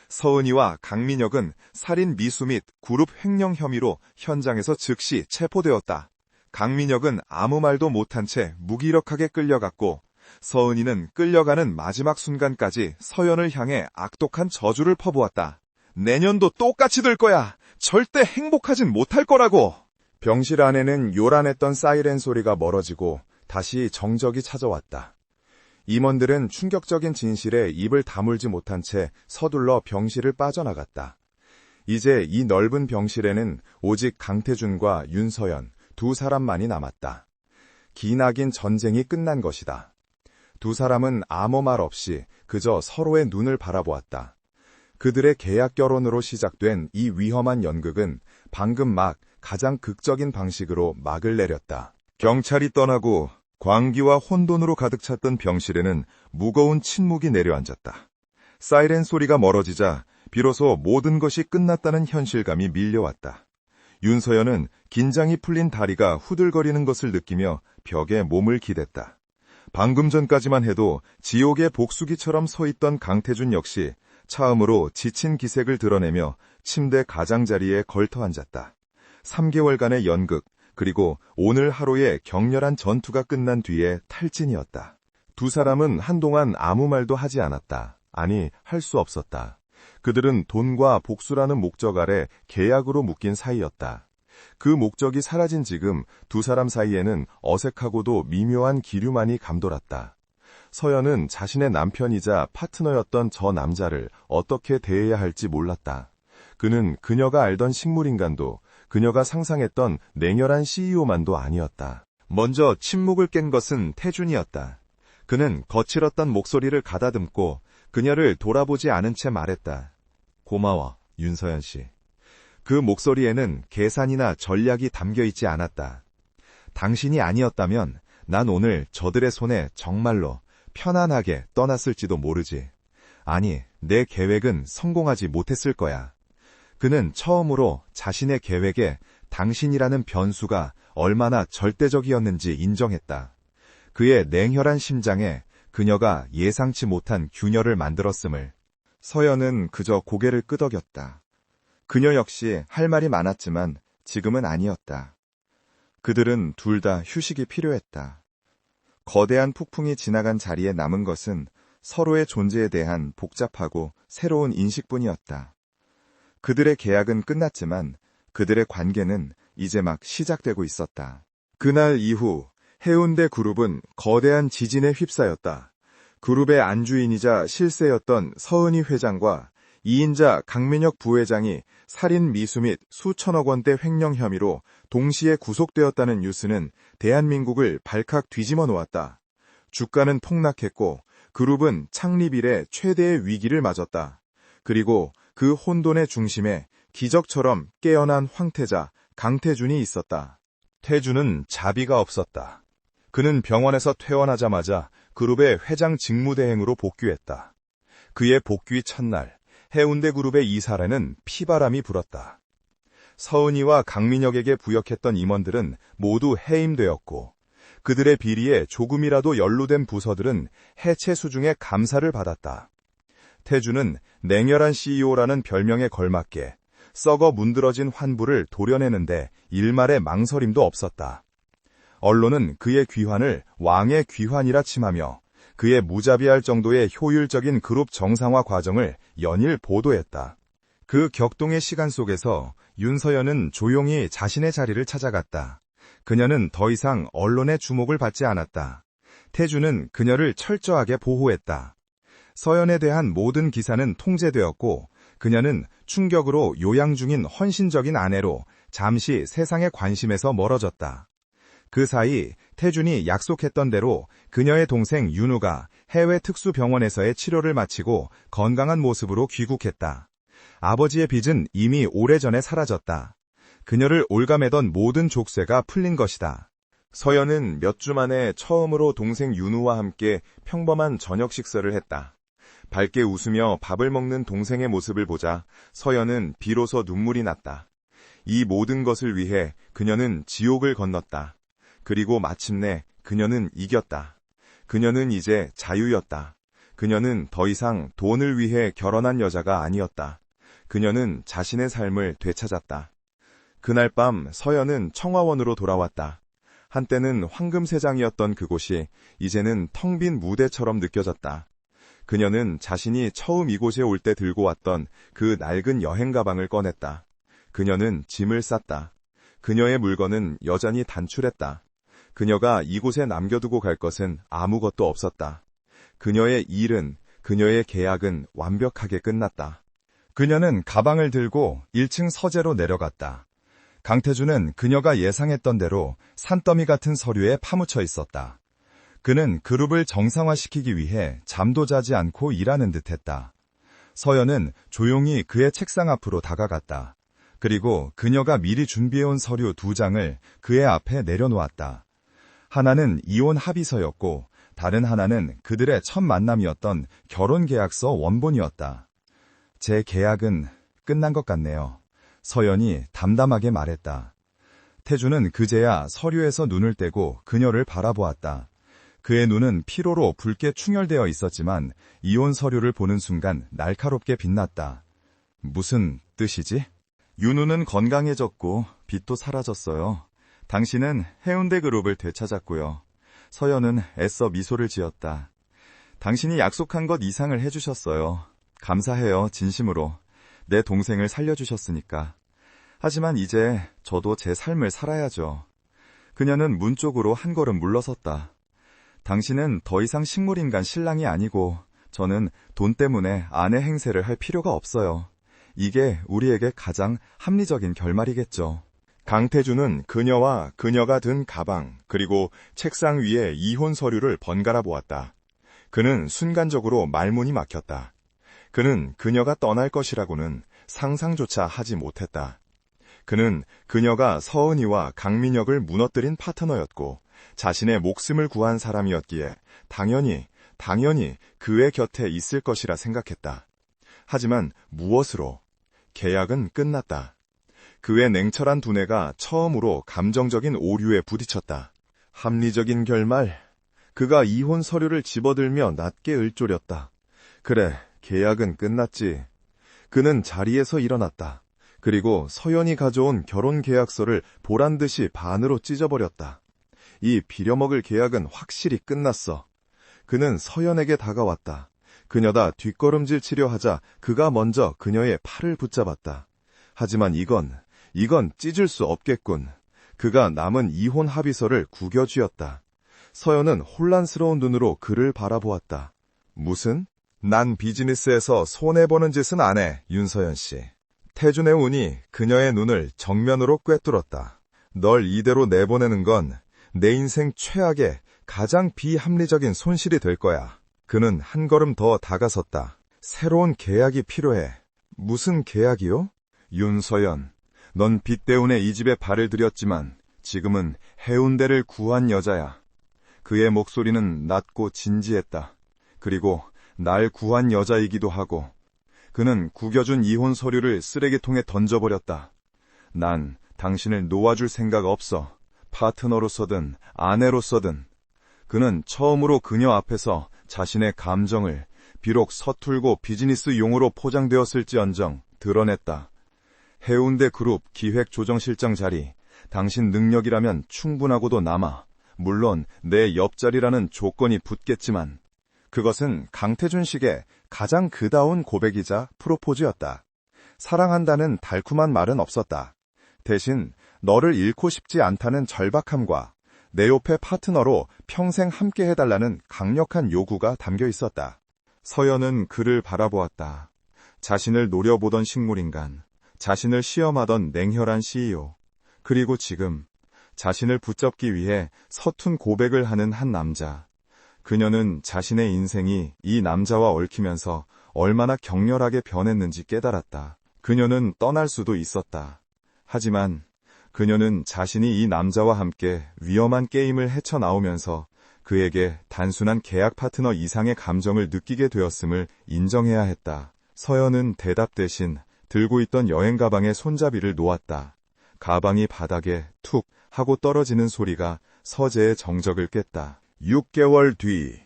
서은이와 강민혁은 살인 미수 및 그룹 횡령 혐의로 현장에서 즉시 체포되었다. 강민혁은 아무 말도 못한 채 무기력하게 끌려갔고 서은이는 끌려가는 마지막 순간까지 서연을 향해 악독한 저주를 퍼부었다. 내년도 똑같이 될 거야. 절대 행복하진 못할 거라고. 병실 안에는 요란했던 사이렌 소리가 멀어지고 다시 정적이 찾아왔다. 임원들은 충격적인 진실에 입을 다물지 못한 채 서둘러 병실을 빠져나갔다. 이제 이 넓은 병실에는 오직 강태준과 윤서연 두 사람만이 남았다. 기나긴 전쟁이 끝난 것이다. 두 사람은 아무 말 없이 그저 서로의 눈을 바라보았다. 그들의 계약 결혼으로 시작된 이 위험한 연극은 방금 막 가장 극적인 방식으로 막을 내렸다. 경찰이 떠나고 광기와 혼돈으로 가득 찼던 병실에는 무거운 침묵이 내려앉았다. 사이렌 소리가 멀어지자 비로소 모든 것이 끝났다는 현실감이 밀려왔다. 윤서연은 긴장이 풀린 다리가 후들거리는 것을 느끼며 벽에 몸을 기댔다. 방금 전까지만 해도 지옥의 복수기처럼 서 있던 강태준 역시 처음으로 지친 기색을 드러내며 침대 가장자리에 걸터 앉았다. 3개월간의 연극, 그리고 오늘 하루의 격렬한 전투가 끝난 뒤에 탈진이었다. 두 사람은 한동안 아무 말도 하지 않았다. 아니, 할 수 없었다. 그들은 돈과 복수라는 목적 아래 계약으로 묶인 사이였다. 그 목적이 사라진 지금 두 사람 사이에는 어색하고도 미묘한 기류만이 감돌았다. 서연은 자신의 남편이자 파트너였던 저 남자를 어떻게 대해야 할지 몰랐다. 그는 그녀가 알던 식물인간도 그녀가 상상했던 냉혈한 CEO만도 아니었다. 먼저 침묵을 깬 것은 태준이었다. 그는 거칠었던 목소리를 가다듬고 그녀를 돌아보지 않은 채 말했다. 고마워, 윤서연 씨. 그 목소리에는 계산이나 전략이 담겨있지 않았다. 당신이 아니었다면 난 오늘 저들의 손에 정말로 편안하게 떠났을지도 모르지. 아니, 내 계획은 성공하지 못했을 거야. 그는 처음으로 자신의 계획에 당신이라는 변수가 얼마나 절대적이었는지 인정했다. 그의 냉혈한 심장에 그녀가 예상치 못한 균열을 만들었음을. 서연은 그저 고개를 끄덕였다. 그녀 역시 할 말이 많았지만 지금은 아니었다. 그들은 둘 다 휴식이 필요했다. 거대한 폭풍이 지나간 자리에 남은 것은 서로의 존재에 대한 복잡하고 새로운 인식뿐이었다. 그들의 계약은 끝났지만 그들의 관계는 이제 막 시작되고 있었다. 그날 이후 해운대 그룹은 거대한 지진에 휩싸였다. 그룹의 안주인이자 실세였던 서은희 회장과 2인자 강민혁 부회장이 살인 미수 및 수천억 원대 횡령 혐의로 동시에 구속되었다는 뉴스는 대한민국을 발칵 뒤집어 놓았다. 주가는 폭락했고 그룹은 창립 이래 최대의 위기를 맞았다. 그리고 그 혼돈의 중심에 기적처럼 깨어난 황태자 강태준이 있었다. 태준은 자비가 없었다. 그는 병원에서 퇴원하자마자 그룹의 회장 직무대행으로 복귀했다. 그의 복귀 첫날 해운대 그룹의 이사라는 피바람이 불었다. 서은이와 강민혁에게 부역했던 임원들은 모두 해임되었고 그들의 비리에 조금이라도 연루된 부서들은 해체 수중에 감사를 받았다. 태준은 냉혈한 CEO라는 별명에 걸맞게 썩어 문드러진 환부를 도려내는데 일말의 망설임도 없었다. 언론은 그의 귀환을 왕의 귀환이라 칭하며 그의 무자비할 정도의 효율적인 그룹 정상화 과정을 연일 보도했다. 그 격동의 시간 속에서 윤서연은 조용히 자신의 자리를 찾아갔다. 그녀는 더 이상 언론의 주목을 받지 않았다. 태준은 그녀를 철저하게 보호했다. 서연에 대한 모든 기사는 통제되었고 그녀는 충격으로 요양 중인 헌신적인 아내로 잠시 세상의 관심에서 멀어졌다. 그 사이 태준이 약속했던 대로 그녀의 동생 윤우가 해외 특수병원에서의 치료를 마치고 건강한 모습으로 귀국했다. 아버지의 빚은 이미 오래전에 사라졌다. 그녀를 올가매던 모든 족쇄가 풀린 것이다. 서연은 몇 주 만에 처음으로 동생 윤우와 함께 평범한 저녁 식사를 했다. 밝게 웃으며 밥을 먹는 동생의 모습을 보자 서연은 비로소 눈물이 났다. 이 모든 것을 위해 그녀는 지옥을 건넜다. 그리고 마침내 그녀는 이겼다. 그녀는 이제 자유였다. 그녀는 더 이상 돈을 위해 결혼한 여자가 아니었다. 그녀는 자신의 삶을 되찾았다. 그날 밤 서연은 청화원으로 돌아왔다. 한때는 황금세장이었던 그곳이 이제는 텅 빈 무대처럼 느껴졌다. 그녀는 자신이 처음 이곳에 올 때 들고 왔던 그 낡은 여행 가방을 꺼냈다. 그녀는 짐을 쌌다. 그녀의 물건은 여전히 단출했다. 그녀가 이곳에 남겨두고 갈 것은 아무것도 없었다. 그녀의 일은, 그녀의 계약은 완벽하게 끝났다. 그녀는 가방을 들고 1층 서재로 내려갔다. 강태준은 그녀가 예상했던 대로 산더미 같은 서류에 파묻혀 있었다. 그는 그룹을 정상화시키기 위해 잠도 자지 않고 일하는 듯했다. 서연은 조용히 그의 책상 앞으로 다가갔다. 그리고 그녀가 미리 준비해온 서류 2장을 그의 앞에 내려놓았다. 하나는 이혼 합의서였고 다른 하나는 그들의 첫 만남이었던 결혼계약서 원본이었다. 제 계약은 끝난 것 같네요. 서연이 담담하게 말했다. 태준은 그제야 서류에서 눈을 떼고 그녀를 바라보았다. 그의 눈은 피로로 붉게 충혈되어 있었지만 이혼 서류를 보는 순간 날카롭게 빛났다. 무슨 뜻이지? 윤우는 건강해졌고 빚도 사라졌어요. 당신은 해운대 그룹을 되찾았고요. 서연은 애써 미소를 지었다. 당신이 약속한 것 이상을 해주셨어요. 감사해요, 진심으로. 내 동생을 살려주셨으니까. 하지만 이제 저도 제 삶을 살아야죠. 그녀는 문 쪽으로 한 걸음 물러섰다. 당신은 더 이상 식물인간 신랑이 아니고 저는 돈 때문에 아내 행세를 할 필요가 없어요. 이게 우리에게 가장 합리적인 결말이겠죠. 강태준은 그녀와 그녀가 든 가방 그리고 책상 위에 이혼 서류를 번갈아 보았다. 그는 순간적으로 말문이 막혔다. 그는 그녀가 떠날 것이라고는 상상조차 하지 못했다. 그는 그녀가 서은이와 강민혁을 무너뜨린 파트너였고 자신의 목숨을 구한 사람이었기에 당연히 그의 곁에 있을 것이라 생각했다. 하지만 무엇으로? 계약은 끝났다. 그의 냉철한 두뇌가 처음으로 감정적인 오류에 부딪혔다. 합리적인 결말? 그가 이혼 서류를 집어들며 낮게 을조렸다. 그래, 계약은 끝났지. 그는 자리에서 일어났다. 그리고 서연이 가져온 결혼계약서를 보란듯이 반으로 찢어버렸다. 이 빌어먹을 계약은 확실히 끝났어. 그는 서연에게 다가왔다. 그녀가 뒷걸음질 치려 하자 그가 먼저 그녀의 팔을 붙잡았다. 하지만 이건 찢을 수 없겠군. 그가 남은 이혼 합의서를 구겨쥐었다. 서연은 혼란스러운 눈으로 그를 바라보았다. 무슨? 난 비즈니스에서 손해보는 짓은 안 해, 윤서연 씨. 태준의 운이 그녀의 눈을 정면으로 꿰뚫었다. 널 이대로 내보내는 건 내 인생 최악의 가장 비합리적인 손실이 될 거야. 그는 한 걸음 더 다가섰다. 새로운 계약이 필요해. 무슨 계약이요? 윤서연, 넌 빚 때문에 이 집에 발을 들였지만 지금은 해운대를 구한 여자야. 그의 목소리는 낮고 진지했다. 그리고 날 구한 여자이기도 하고. 그는 구겨준 이혼 서류를 쓰레기통에 던져버렸다. 난 당신을 놓아줄 생각 없어. 파트너로서든 아내로서든. 그는 처음으로 그녀 앞에서 자신의 감정을 비록 서툴고 비즈니스 용어로 포장되었을지언정 드러냈다. 해운대 그룹 기획조정실장 자리, 당신 능력이라면 충분하고도 남아. 물론 내 옆자리라는 조건이 붙겠지만 그것은 강태준식의 가장 그다운 고백이자 프로포즈였다. 사랑한다는 달콤한 말은 없었다. 대신 너를 잃고 싶지 않다는 절박함과 내 옆의 파트너로 평생 함께 해달라는 강력한 요구가 담겨 있었다. 서연은 그를 바라보았다. 자신을 노려보던 식물인간, 자신을 시험하던 냉혈한 CEO, 그리고 지금 자신을 붙잡기 위해 서툰 고백을 하는 한 남자. 그녀는 자신의 인생이 이 남자와 얽히면서 얼마나 격렬하게 변했는지 깨달았다. 그녀는 떠날 수도 있었다. 하지만 그녀는 자신이 이 남자와 함께 위험한 게임을 헤쳐나오면서 그에게 단순한 계약 파트너 이상의 감정을 느끼게 되었음을 인정해야 했다. 서연은 대답 대신 들고 있던 여행 가방에 손잡이를 놓았다. 가방이 바닥에 툭 하고 떨어지는 소리가 서재의 정적을 깼다. 6개월 뒤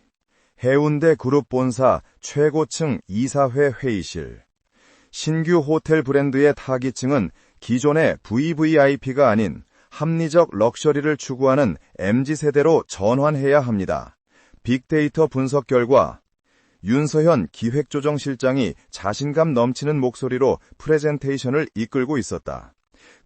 해운대 그룹 본사 최고층 이사회 회의실. 신규 호텔 브랜드의 타깃층은 기존의 VVIP가 아닌 합리적 럭셔리를 추구하는 MZ세대로 전환해야 합니다. 빅데이터 분석 결과 윤서현 기획조정실장이 자신감 넘치는 목소리로 프레젠테이션을 이끌고 있었다.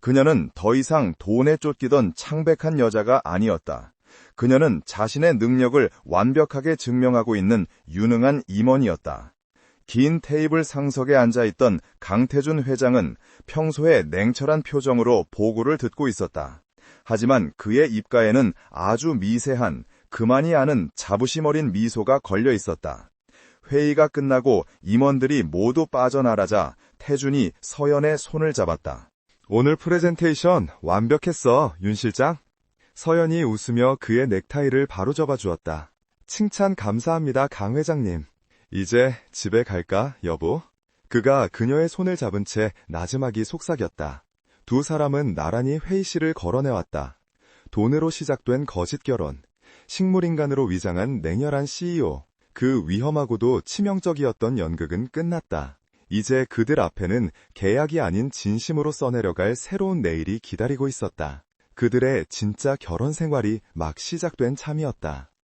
그녀는 더 이상 돈에 쫓기던 창백한 여자가 아니었다. 그녀는 자신의 능력을 완벽하게 증명하고 있는 유능한 임원이었다. 긴 테이블 상석에 앉아있던 강태준 회장은 평소에 냉철한 표정으로 보고를 듣고 있었다. 하지만 그의 입가에는 아주 미세한, 그만이 아는 자부심 어린 미소가 걸려 있었다. 회의가 끝나고 임원들이 모두 빠져나가자 태준이 서연의 손을 잡았다. 오늘 프레젠테이션 완벽했어, 윤 실장. 서연이 웃으며 그의 넥타이를 바로 접어주었다. 칭찬 감사합니다, 강 회장님. 이제 집에 갈까, 여보? 그가 그녀의 손을 잡은 채 나지막이 속삭였다. 두 사람은 나란히 회의실을 걸어내왔다. 돈으로 시작된 거짓 결혼, 식물인간으로 위장한 냉혈한 CEO, 그 위험하고도 치명적이었던 연극은 끝났다. 이제 그들 앞에는 계약이 아닌 진심으로 써내려갈 새로운 내일이 기다리고 있었다. 그들의 진짜 결혼 생활이 막 시작된 참이었다.